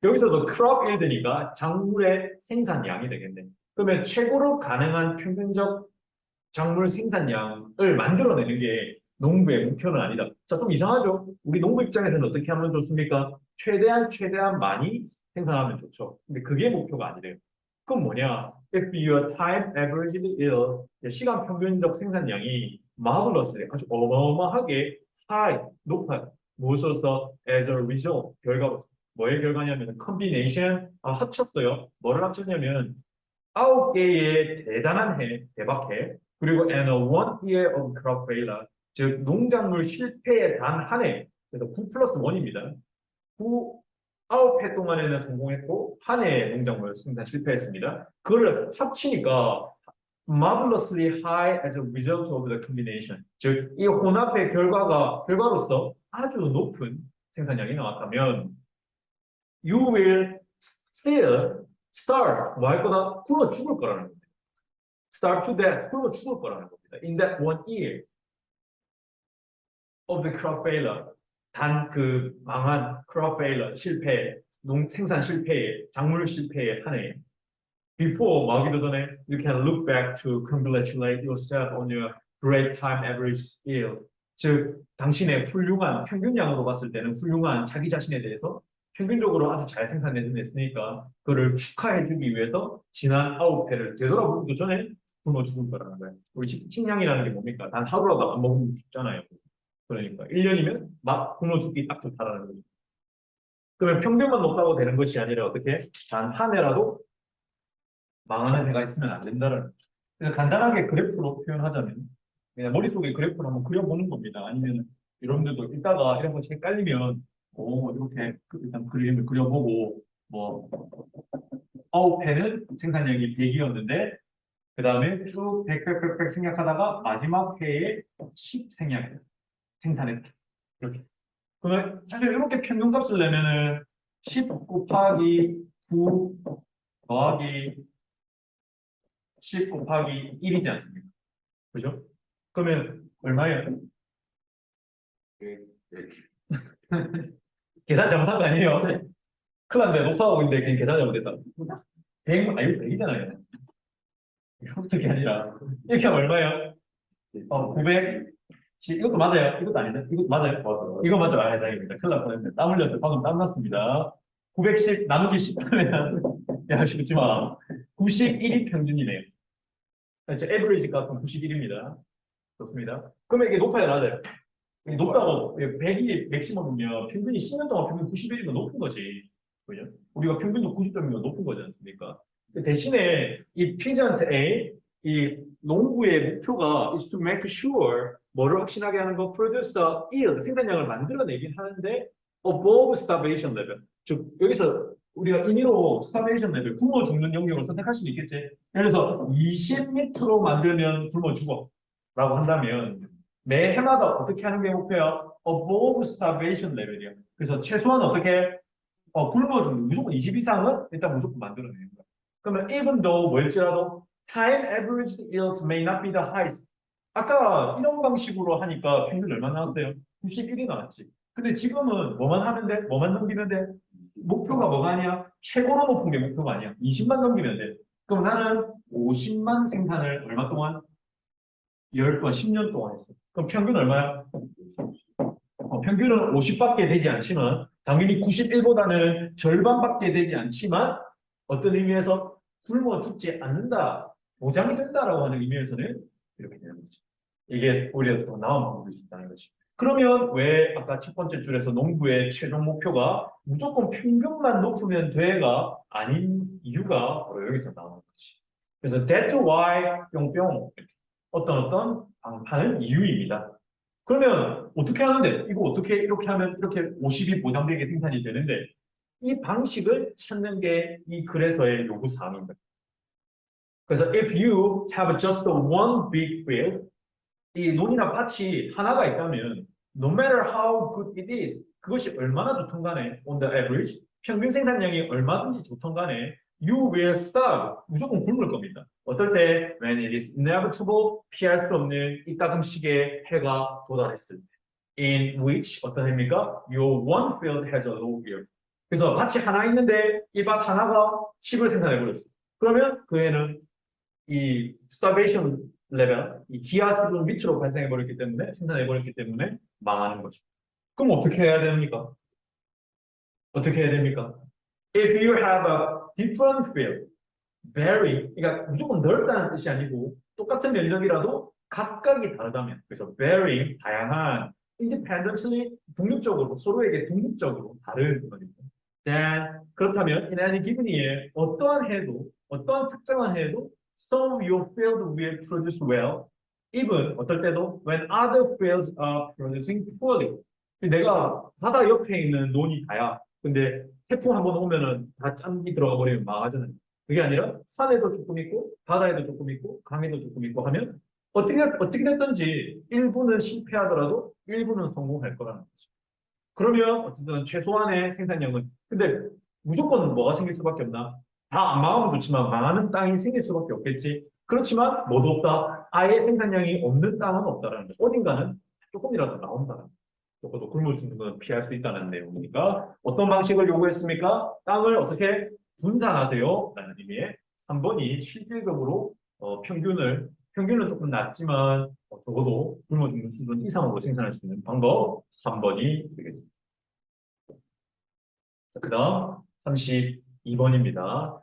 여기서도 크롭 일드니까 작물의 생산량이 되겠네. 그러면 최고로 가능한 평균적 작물 생산량을 만들어내는 게 농부의 목표는 아니다. 자, 좀 이상하죠? 우리 농부 입장에서는 어떻게 하면 좋습니까? 최대한 많이 생산하면 좋죠. 근데 그게 목표가 아니래요. 그건 뭐냐? If your time averaged yield, 시간 평균적 생산량이 marvelously, 아주 어마어마하게 high, 높아요. 무엇으로서? As a result, 결과로서. 뭐의 결과냐면 combination, 합쳤어요. 뭐를 합쳤냐면 9개의 대단한 해, 대박해. 그리고 and a one year of crop failure. 즉, 농작물 실패의 단 한 해. 그래서 9 플러스 1입니다. 9해 동안에는 성공했고, 한 해 농작물 생산 실패했습니다. 그걸 합치니까 marvelously high as a result of the combination. 즉, 이 혼합의 결과로서 아주 높은 생산량이 나왔다면, you will still start, 뭐 할 거다? 굶어 죽을 거라는 겁니다. Starve to death, 굶어 죽을 거라는 겁니다. In that one year of the crop failure, 단 그 망한 crop failure, 실패, 생산 실패에, 작물 실패에 한 해. Before, 뭐 하기도 전에, you can look back to congratulate yourself on your great time average yield. 즉, 당신의 훌륭한, 평균량으로 봤을 때는 훌륭한 자기 자신에 대해서 평균적으로 아주 잘 생산해냈으니까 그거를 축하해주기 위해서 지난 9회를 되돌아보기도 전에 굶어 죽을 거라는 거예요. 우리 식량이라는 게 뭡니까? 단 하루라도 안 먹으면 죽잖아요. 그러니까 1년이면 막 굶어 죽기 딱 좋다라는 거죠. 그러면 평균만 높다고 되는 것이 아니라 어떻게? 단 한 해라도 망하는 해가 있으면 안 된다는 거죠. 그래서 간단하게 그래프로 표현하자면 그냥 머릿속에 그래프를 한번 그려보는 겁니다. 아니면 여러분들도 이따가 이런 것이 헷갈리면 이렇게 일단 그림을 그려보고 뭐 9회는 생산량이 100이었는데 그 다음에 쭉 100, 100, 100, 100 생략하다가 마지막 회에 10 생산했다. 이렇게. 그러면 사실 이렇게 평균값을 내면은 10 곱하기 9 더하기 10 곱하기 1이지 않습니까? 그죠? 그러면 얼마예요? 계산 잘못한 거 아니에요? 큰일 났네. 녹화하고 있는데 그냥 계산 잘못했다. 100, 이거 100이잖아요. 어떻게 아니라. 이렇게 하면 얼마예요? 900. 이것도 맞아요. 이것도 아닌데? 이것도 맞아요? 맞아요. 이거 맞죠? 다행입니다. 큰일 날 뻔했네. 땀 흘렸어요. 방금 땀 났습니다. 910 나누기 10 하면, 야, 쉽지 마. 91이 평균이네요. 제 에버리지 값은 91입니다. 좋습니다. 그러면 이게 높아요, 낮아요? 이게 높다고, 100이 맥시멈이면 평균이 10년 동안 평균 91이면 높은 거지. 그죠? 우리가 평균도 90점이면 높은 거지 않습니까? 대신에 이 피전트 A, 이 농부의 목표가 is to make sure 뭐를 확신하게 하는 거 produce the yield, 생산량을 만들어내긴 하는데 above starvation level. 즉 여기서 우리가 임의로 starvation level, 굶어 죽는 영역을 선택할 수도 있겠지. 그래서 20m로 만들면 굶어 죽어 라고 한다면 매 해마다 어떻게 하는 게 목표야? above starvation level이야. 그래서 최소한 어떻게 굶어 죽는 무조건 20 이상은 일단 무조건 만들어내는 거야. 그러면 even though 뭘지라도 time averaged yields may not be the highest. 아까 이런 방식으로 하니까 평균 얼마 나왔어요? 91이 나왔지. 근데 지금은 뭐만 하면 돼? 뭐만 넘기면 돼? 목표가 뭐가 아니야? 최고로 높은 게 목표가 아니야. 20만 넘기면 돼. 그럼 나는 50만 생산을 얼마 동안? 10번, 10년 동안 했어. 그럼 평균 얼마야? 평균은 50밖에 되지 않지만 당연히 91보다는 절반밖에 되지 않지만 어떤 의미에서 굶어 죽지 않는다 보장이 된다라고 하는 의미에서는 이렇게 되는 거죠. 이게 오히려 더 나은 방법일 수 있다는 거죠. 그러면 왜 아까 첫 번째 줄에서 농구의 최종 목표가 무조건 평균만 높으면 돼가 아닌 이유가 바로 여기서 나오는 거지. 그래서 that's why 뿅뿅 어떤 방파는 이유입니다. 그러면 어떻게 하는데 이거 어떻게 이렇게 하면 이렇게 50이 보장되게 생산이 되는데 이 방식을 찾는 게 이 글에서의 요구 사항입니다. 그래서 if you have just one big field, 이 논이나 밭이 하나가 있다면 no matter how good it is, 그것이 얼마나 좋든 간에 on the average, 평균 생산량이 얼마든지 좋든 간에 you will starve, 무조건 굶을 겁니다. 어떨 때? when it is inevitable, 피할 수 없는 이따금씩의 해가 도달했을 때. in which, 어떤 해입니까? your one field has a low yield. 그래서 밭이 하나 있는데 이 밭 하나가 10을 생산해버렸어요. 그러면 그 해는 이 starvation 레벨, 이 기하 수준 밑으로 발생해버렸기 때문에, 생산해버렸기 때문에 망하는 거죠. 그럼 어떻게 해야 됩니까? 어떻게 해야 됩니까? If you have a different field, vary, 그러니까 무조건 넓다는 뜻이 아니고 똑같은 면적이라도 각각이 다르다면, 그래서 vary, 다양한, independently, 독립적으로, 서로에게 독립적으로 다른 거니까. Then, 그렇다면 in any given year, 어떠한 해도, 어떠한 특정한 해도 some of your field will produce well, even 어떨 때도 when other fields are producing poorly. 내가 바다 옆에 있는 논이 다야. 근데 태풍 한번 오면은 다 짠기 들어가 버리면 망하잖아요. 그게 아니라 산에도 조금 있고 바다에도 조금 있고 강에도 조금 있고 하면 어떻게 됐든지 일부는 실패하더라도 일부는 성공할 거라는 거죠. 그러면 어쨌든 최소한의 생산량은 근데 무조건 뭐가 생길 수밖에 없나? 다 안 망하면 좋지만 망하는 땅이 생길 수밖에 없겠지. 그렇지만 뭐도 없다. 아예 생산량이 없는 땅은 없다라는 거죠. 어딘가는 조금이라도 나온다는 거죠. 적어도 굶어 죽는 건 피할 수 있다는 내용이니까 어떤 방식을 요구했습니까? 땅을 어떻게 분산하세요? 라는 의미의 3번이 실질적으로 평균은 조금 낮지만 적어도 굶어 죽는 수준 이상으로 생산할 수 있는 방법 3번이 되겠습니다. 그 다음 32번입니다.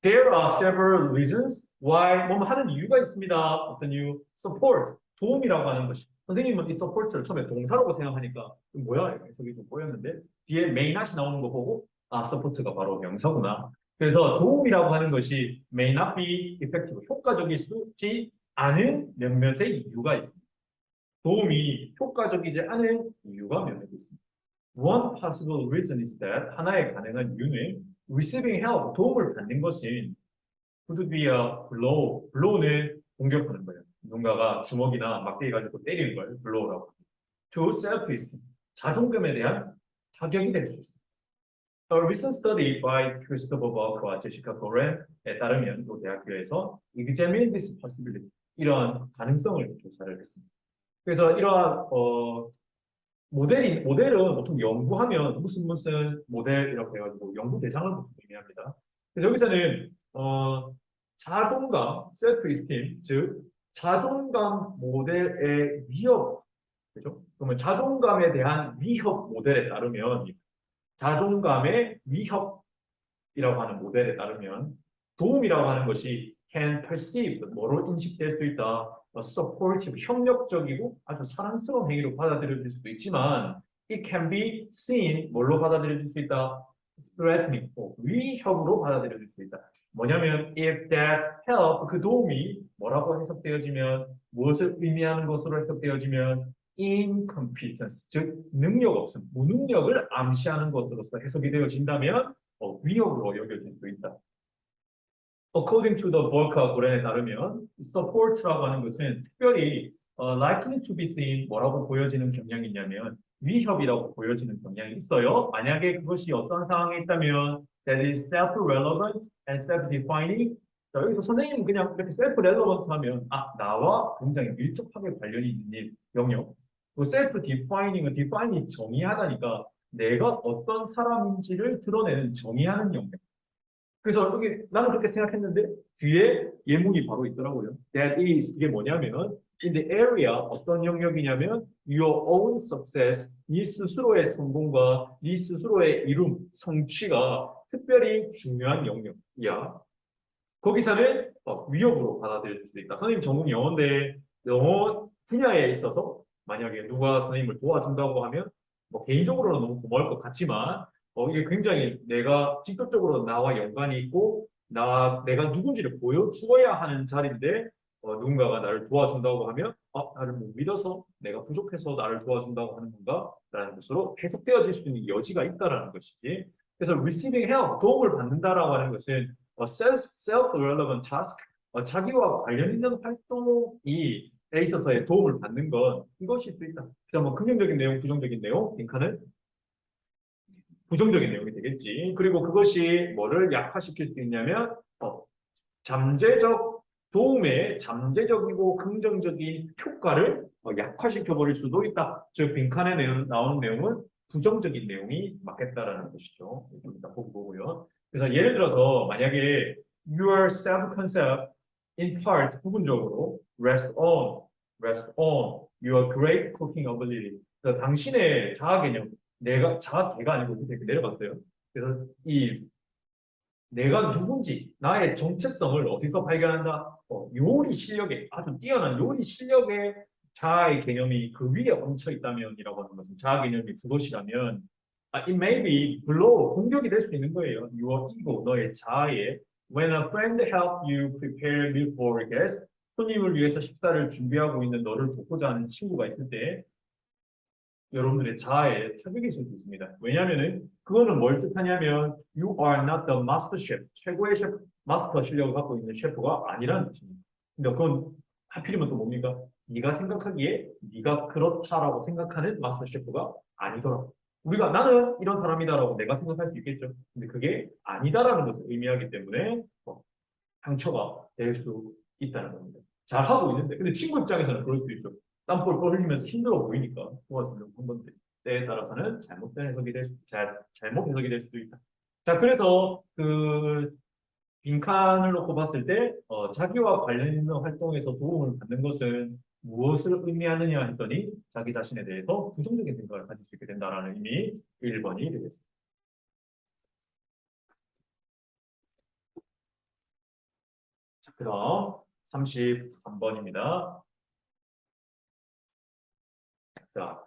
There are several reasons why 뭐뭐 하는 이유가 있습니다. 어떤 이유? Support, 도움이라고 하는 것이. 선생님은 이 support를 처음에 동사라고 생각하니까 뭐야? 해석이 좀 보였는데 뒤에 may not이 나오는 거 보고 support가 바로 명사구나. 그래서 도움이라고 하는 것이 may not be effective, 효과적일 수 있지 않은 몇몇의 이유가 있습니다. 도움이 효과적이지 않은 이유가 몇몇 있습니다. One possible reason is that 하나의 가능한 이유는 receiving help, 도움을 받는 것은 could be a blow, blow는 공격하는 거예요. 누군가가 주먹이나 막대기 가지고 때리는 걸 blow라고 합니다. To self-esteem, 자존감에 대한 타격이 될 수 있습니다. A recent study by Christopher Buck와 Jessica Coren에 따르면 또 대학교에서 examine this possibility, 이러한 가능성을 조사를 했습니다. 그래서 이러한 모델은 보통 연구하면 무슨 모델 이렇게 해가지고 연구 대상을 보통 의미합니다. 그래서 여기서는 자존감, self-esteem, 즉 자존감 모델의 위협, 그죠? 그러면 자존감에 대한 위협 모델에 따르면 자존감의 위협이라고 하는 모델에 따르면 도움이라고 하는 것이 can perceive, 뭐로 인식될 수 있다. supportive, 협력적이고 아주 사랑스러운 행위로 받아들여질 수도 있지만 it can be seen, 뭘로 받아들여질 수 있다? threatening, 위협으로 받아들여질 수 있다. 뭐냐면 if that help, 그 도움이 뭐라고 해석되어지면 무엇을 의미하는 것으로 해석되어지면 incompetence, 즉 능력 없음, 무능력을 암시하는 것으로서 해석이 되어진다면 위협으로 여겨질 수 있다. According to the Volcker 고렌에 따르면 support라고 하는 것은 특별히 likely to be seen 뭐라고 보여지는 경향이 있냐면 위협이라고 보여지는 경향이 있어요. 만약에 그것이 어떤 상황에 있다면 that is self-relevant and self-defining. 자, 여기서 선생님은 그냥 이렇게 self-relevant 하면 나와 굉장히 밀접하게 관련이 있는 일, 영역. 그 self-defining은 define이 정의하다니까 내가 어떤 사람인지를 드러내는 정의하는 영역. 그래서 여기 나는 그렇게 생각했는데 뒤에 예문이 바로 있더라고요. That is, 이게 뭐냐면 in the area, 어떤 영역이냐면 your own success, 네 스스로의 성공과 네 스스로의 이룸, 성취가 특별히 중요한 영역이야. 거기서는 위협으로 받아들일 수도 있다. 선생님 전공이 영어인데 영어 분야에 있어서 만약에 누가 선생님을 도와준다고 하면 뭐 개인적으로는 너무 고마울 것 같지만 이게 굉장히 내가 직접적으로 나와 연관이 있고 내가 누군지를 보여주어야 하는 자리인데 누군가가 나를 도와준다고 하면 나를 못 믿어서 내가 부족해서 나를 도와준다고 하는 건가? 라는 것으로 해석되어질 수 있는 여지가 있다라는 것이지. 그래서 receiving help, 도움을 받는다라고 하는 것은 self-relevant task, 자기와 관련 있는 활동이 에 있어서의 도움을 받는 건 이것일 수 있다. 그래서 뭐 긍정적인 내용, 부정적인 내용, 빈칸은 부정적인 내용이 되겠지. 그리고 그것이 뭐를 약화시킬 수 있냐면 잠재적 도움의 잠재적이고 긍정적인 효과를 약화시켜 버릴 수도 있다. 즉 빈칸에 나오는 내용은 부정적인 내용이 맞겠다라는 것이죠. 좀 이따 보고요. 그래서 예를 들어서 만약에 your self-concept in part 부분적으로 rest on your great cooking ability. 그래서 당신의 자아 개념, 자아계가 아니고 밑에 이렇게 내려갔어요. 그래서 이 내가 누군지, 나의 정체성을 어디서 발견한다? 요리 실력에, 아주 뛰어난 요리 실력에 자아의 개념이 그 위에 얹혀 있다면이라고 하는 것은 자아 개념이 그것이라면 it may be below, 공격이 될 수 있는 거예요. Your ego, 너의 자아에 when a friend help you prepare meal for a guest, 손님을 위해서 식사를 준비하고 있는 너를 돕고자 하는 친구가 있을 때 여러분들의 자아에 타격이 있을 수 있습니다. 왜냐하면은 그거는 뭘 뜻하냐면 you are not the master chef. 최고의 셰프, 마스터 실력을 갖고 있는 셰프가 아니라는 뜻입니다. 근데 그건 하필이면 또 뭡니까? 네가 생각하기에 네가 그렇다라고 생각하는 마스터 셰프가 아니더라. 우리가 나는 이런 사람이다라고 내가 생각할 수 있겠죠. 근데 그게 아니다라는 것을 의미하기 때문에 상처가 될 수 있다는 겁니다. 잘하고 있는데 근데 친구 입장에서는 그럴 수 있죠. 땀볼 흘리면서 힘들어 보이니까 도와주려고 한 건데 때에 따라서는 잘못 해석이 될 수도 있다. 자, 그래서 그 빈칸을 놓고 봤을 때 자기와 관련 있는 활동에서 도움을 받는 것은 무엇을 의미하느냐 했더니 자기 자신에 대해서 부정적인 생각을 가질 수 있게 된다라는 의미 1번이 되겠습니다. 자, 그럼 33번입니다. 자,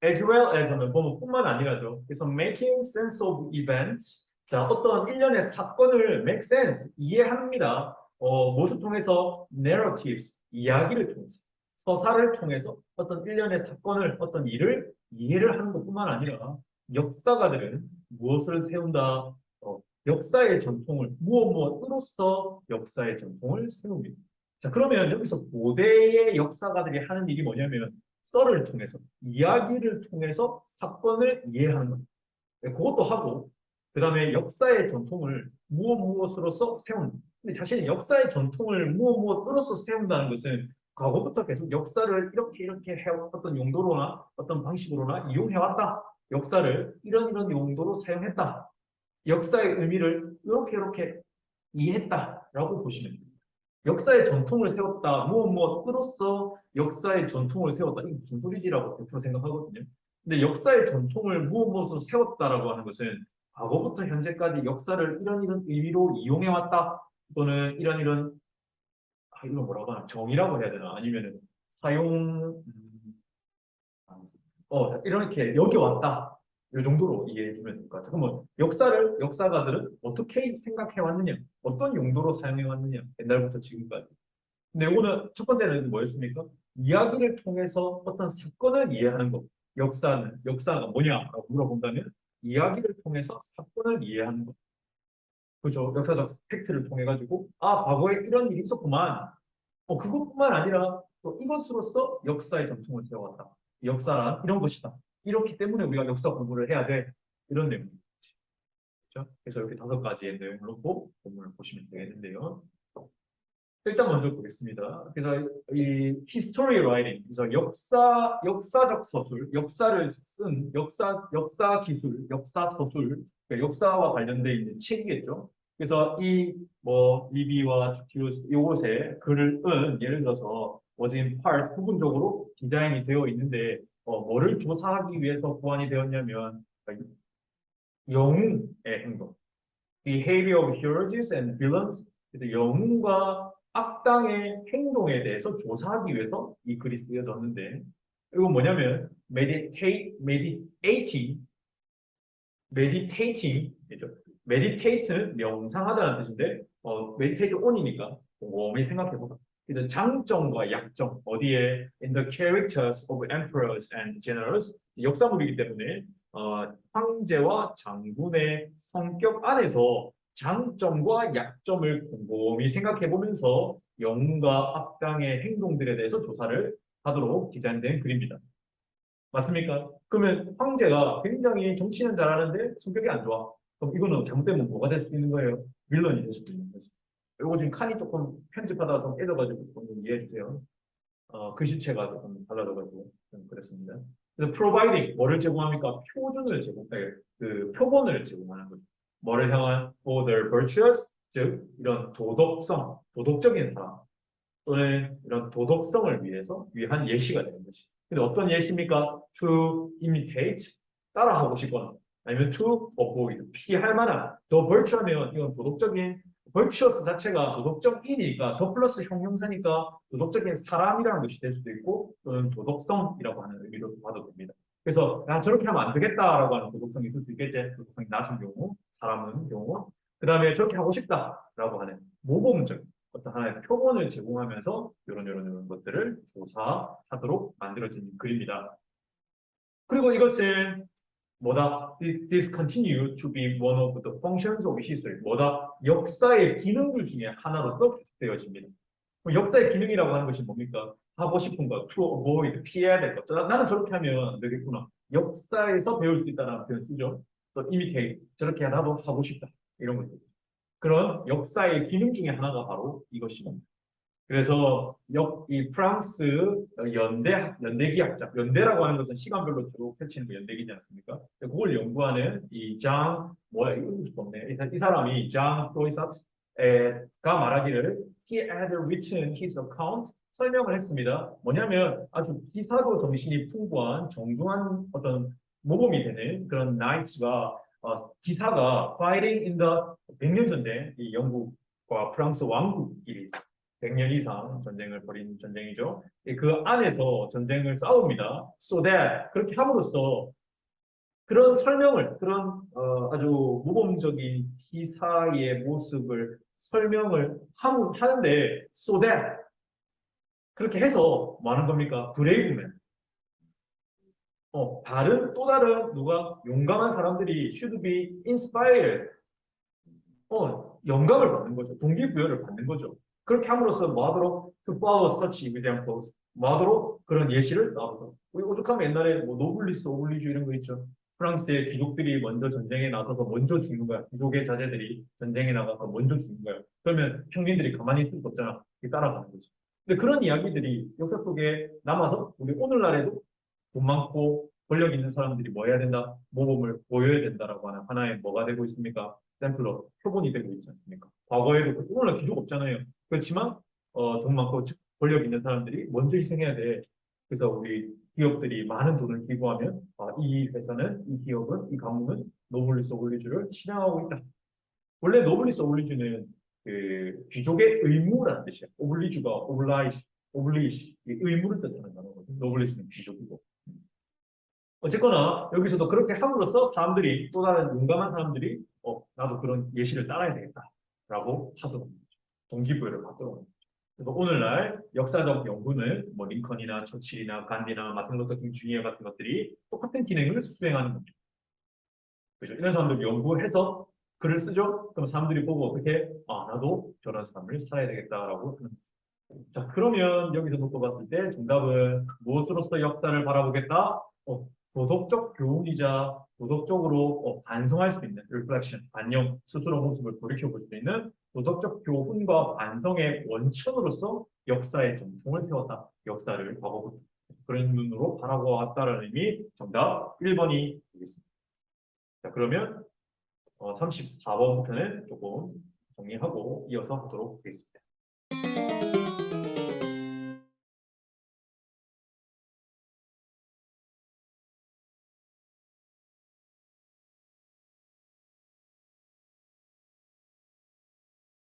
as well as 하면 보면 뿐만 아니라죠. 그래서 making sense of events. 자, 어떤 일련의 사건을 make sense, 이해합니다. 무엇을 통해서? narratives, 이야기를 통해서. 서사를 통해서 어떤 일련의 사건을, 어떤 일을 이해를 하는 것뿐만 아니라 역사가들은 무엇을 세운다? 역사의 전통을, 무엇으로써 역사의 전통을 세웁니다. 자, 그러면 여기서 고대의 역사가들이 하는 일이 뭐냐면 썰을 통해서, 이야기를 통해서 사건을 이해하는 겁니다. 그것도 하고, 그 다음에 역사의 전통을 무엇으로서 세운다. 근데 자신이 역사의 전통을 무엇으로서 세운다는 것은 과거부터 계속 역사를 이렇게 해왔던 용도로나 어떤 방식으로나 이용해왔다. 역사를 이런 용도로 사용했다. 역사의 의미를 이렇게 이해했다라고 보시면 됩니다. 역사의 전통을 세웠다. 무엇으로써 역사의 전통을 세웠다. 이게 무슨 소리지라고 100% 생각하거든요. 근데 역사의 전통을 무엇으로 세웠다라고 하는 것은 과거부터 현재까지 역사를 이런 의미로 이용해왔다. 또는 이런 이거 뭐라고 하나 정의라고 해야 되나? 아니면은 사용 이렇게 여겨왔다. 이 정도로 이해해 주면 될 것 같아요. 그러면 역사가들은 어떻게 생각해 왔느냐, 어떤 용도로 사용해 왔느냐, 옛날부터 지금까지. 근데 이거는 첫 번째는 뭐였습니까? 이야기를 통해서 어떤 사건을 이해하는 것. 역사가 뭐냐라고 물어본다면 이야기를 통해서 사건을 이해하는 것. 그죠? 역사적 팩트를 통해 가지고 과거에 이런 일이 있었구만. 그것뿐만 아니라 또 이것으로서 역사의 전통을 세워왔다. 역사란 이런 것이다. 이렇기 때문에 우리가 역사 공부를 해야 돼. 이런 내용입니다. 그렇죠? 그래서 이렇게 5가지의 내용을 놓고 본문을 보시면 되겠는데요. 일단 먼저 보겠습니다. 그래서 이 history writing, 그래서 역사적 서술, 역사를 쓴 역사 기술, 역사 서술, 그러니까 역사와 관련돼 있는 책이겠죠. 그래서 이 리비와 티투스 이곳에 글을 예를 들어서 was in part 부분적으로 디자인이 되어 있는데 뭐를 조사하기 위해서 보완이 되었냐면 영웅의 행동, behavior of heroes and villains, 그래서 영웅과 악당의 행동에 대해서 조사하기 위해서 이 글이 쓰여졌는데 이건 뭐냐면 meditating이죠. meditate는 명상하다는 뜻인데 meditate on이니까 곰곰이 생각해보다. 그래서 장점과 약점 어디에 in the characters of emperors and generals 역사물이기 때문에 황제와 장군의 성격 안에서 장점과 약점을 곰곰이 생각해보면서 영웅과 악당의 행동들에 대해서 조사를 하도록 디자인된 글입니다. 맞습니까? 그러면 황제가 굉장히 정치는 잘하는데 성격이 안 좋아. 그럼 이거는 잘못되면 뭐가 될 수 있는 거예요? 빌런이 될 수도 있는 거죠. 이거 지금 칸이 조금 편집하다가 좀 깨져가지고 좀 이해해 주세요. 글씨체가 조금 달라져가지고 좀 그랬습니다. 그래서 providing 뭐를 제공합니까? 표준을 그 표본을 제공하는 거죠. 뭐를 향한 for the virtuous 즉 이런 도덕성, 도덕적인 사람 또는 이런 도덕성을 위한 예시가 되는 거지. 근데 어떤 예시입니까? To imitate 따라하고 싶거나 아니면 to avoid 피할 만한 더 virtue하면 이건 도덕적인 virtuous 자체가 도덕적이니까 더 플러스 형용사니까 도덕적인 사람이라는 것이 될 수도 있고 또는 도덕성이라고 하는 의미로 봐도 됩니다. 그래서 야 저렇게 하면 안 되겠다라고 하는 도덕성이 있을 수 있겠지. 도덕성이 낮은 경우, 사람은 경우. 그 다음에 저렇게 하고 싶다라고 하는 모범적 어떤 하나의 표본을 제공하면서 이런 것들을 조사하도록 만들어진 글입니다. 그리고 이것은 뭐다? This continue to be one of the functions of history. 뭐다? 역사의 기능들 중에 하나로서 되어집니다. 역사의 기능이라고 하는 것이 뭡니까? 하고 싶은 것, to avoid, 피해야 될 것. 나는 저렇게 하면 안 되겠구나. 역사에서 배울 수 있다는 표현 쓰죠. 또 imitate, 저렇게 하고 싶다. 이런 것들. 그런 역사의 기능 중에 하나가 바로 이것입니다. 그래서 이 프랑스 연대기학자, 연대라고 하는 것은 시간별로 주로 펼치는 연대기지 않습니까? 그걸 연구하는 이거 읽을 수가 없네. 이 사람이 장 프로이사트가 말하기를 he had written his account 설명을 했습니다. 뭐냐면 아주 기사도 정신이 풍부한 정중한 어떤 모범이 되는 그런 나이츠가 기사가 fighting in the 100년 전쟁, 이 영국과 프랑스 왕국끼리 100년 이상 전쟁을 벌인 전쟁이죠. 그 안에서 전쟁을 싸웁니다. So that 그렇게 함으로써 그런 설명을 그런 아주 모범적인 기사의 모습을 설명을 하는데 so that 그렇게 해서 뭐 하는 겁니까? 브레이브맨. 또 다른 누가 용감한 사람들이 should be inspired. 영감을 받는 거죠. 동기부여를 받는 거죠. 그렇게 함으로써 뭐 하도록 to follow such examples 뭐 하도록 그런 예시를 나오도록. 우리 오죽하면 옛날에 뭐 노블리스 오블리주 이런 거 있죠. 프랑스의 귀족들이 먼저 전쟁에 나서서 먼저 죽는 거야. 귀족의 자제들이 전쟁에 나가서 먼저 죽는 거야. 그러면 평민들이 가만히 있을 수 없잖아. 따라가는 거지. 근데 그런 이야기들이 역사 속에 남아서 우리 오늘날에도 돈 많고 권력 있는 사람들이 뭐 해야 된다? 모범을 보여야 된다라고 하는 하나의 뭐가 되고 있습니까? 샘플로 표본이 되고 있지 않습니까? 과거에도 오늘날 귀족 없잖아요. 그렇지만 돈 많고 권력 있는 사람들이 먼저 희생해야 돼. 그래서 우리 기업들이 많은 돈을 기부하면 이 회사는, 이 기업은, 이 가문은 노블리스 오블리주를 실행하고 있다. 원래 노블리스 오블리주는 그 귀족의 의무라는 뜻이야. 오블리주가 오블리시 의무를 뜻하는 단어거든요. 노블리스는 귀족이고. 어쨌거나 여기서도 그렇게 함으로써 사람들이 또 다른 용감한 사람들이 나도 그런 예시를 따라야 되겠다라고 하도록 동기부여를 받도록. 그래서 오늘날 역사적 연구는 뭐 링컨이나 처칠이나 간디나 마틴 루터 킹 주니어 같은 것들이 똑같은 기능을 수행하는 겁니다. 그렇죠? 이런 사람들 연구해서 글을 쓰죠. 그럼 사람들이 보고 어떻게 나도 저런 삶을 살아야 되겠다라고 하는. 자, 그러면 여기서 놓고 봤을 때 정답은 무엇으로서 역사를 바라보겠다? 도덕적 교훈이자 도덕적으로 반성할 수 있는 reflection, 반영, 스스로 모습을 돌이켜볼 수 있는 도덕적 교훈과 반성의 원천으로서 역사의 전통을 세웠다. 역사를 과거부터 그런 눈으로 바라보았다는 의미 정답 1번이 되겠습니다. 자, 그러면 34번부터는 조금 정리하고 이어서 하도록 하겠습니다.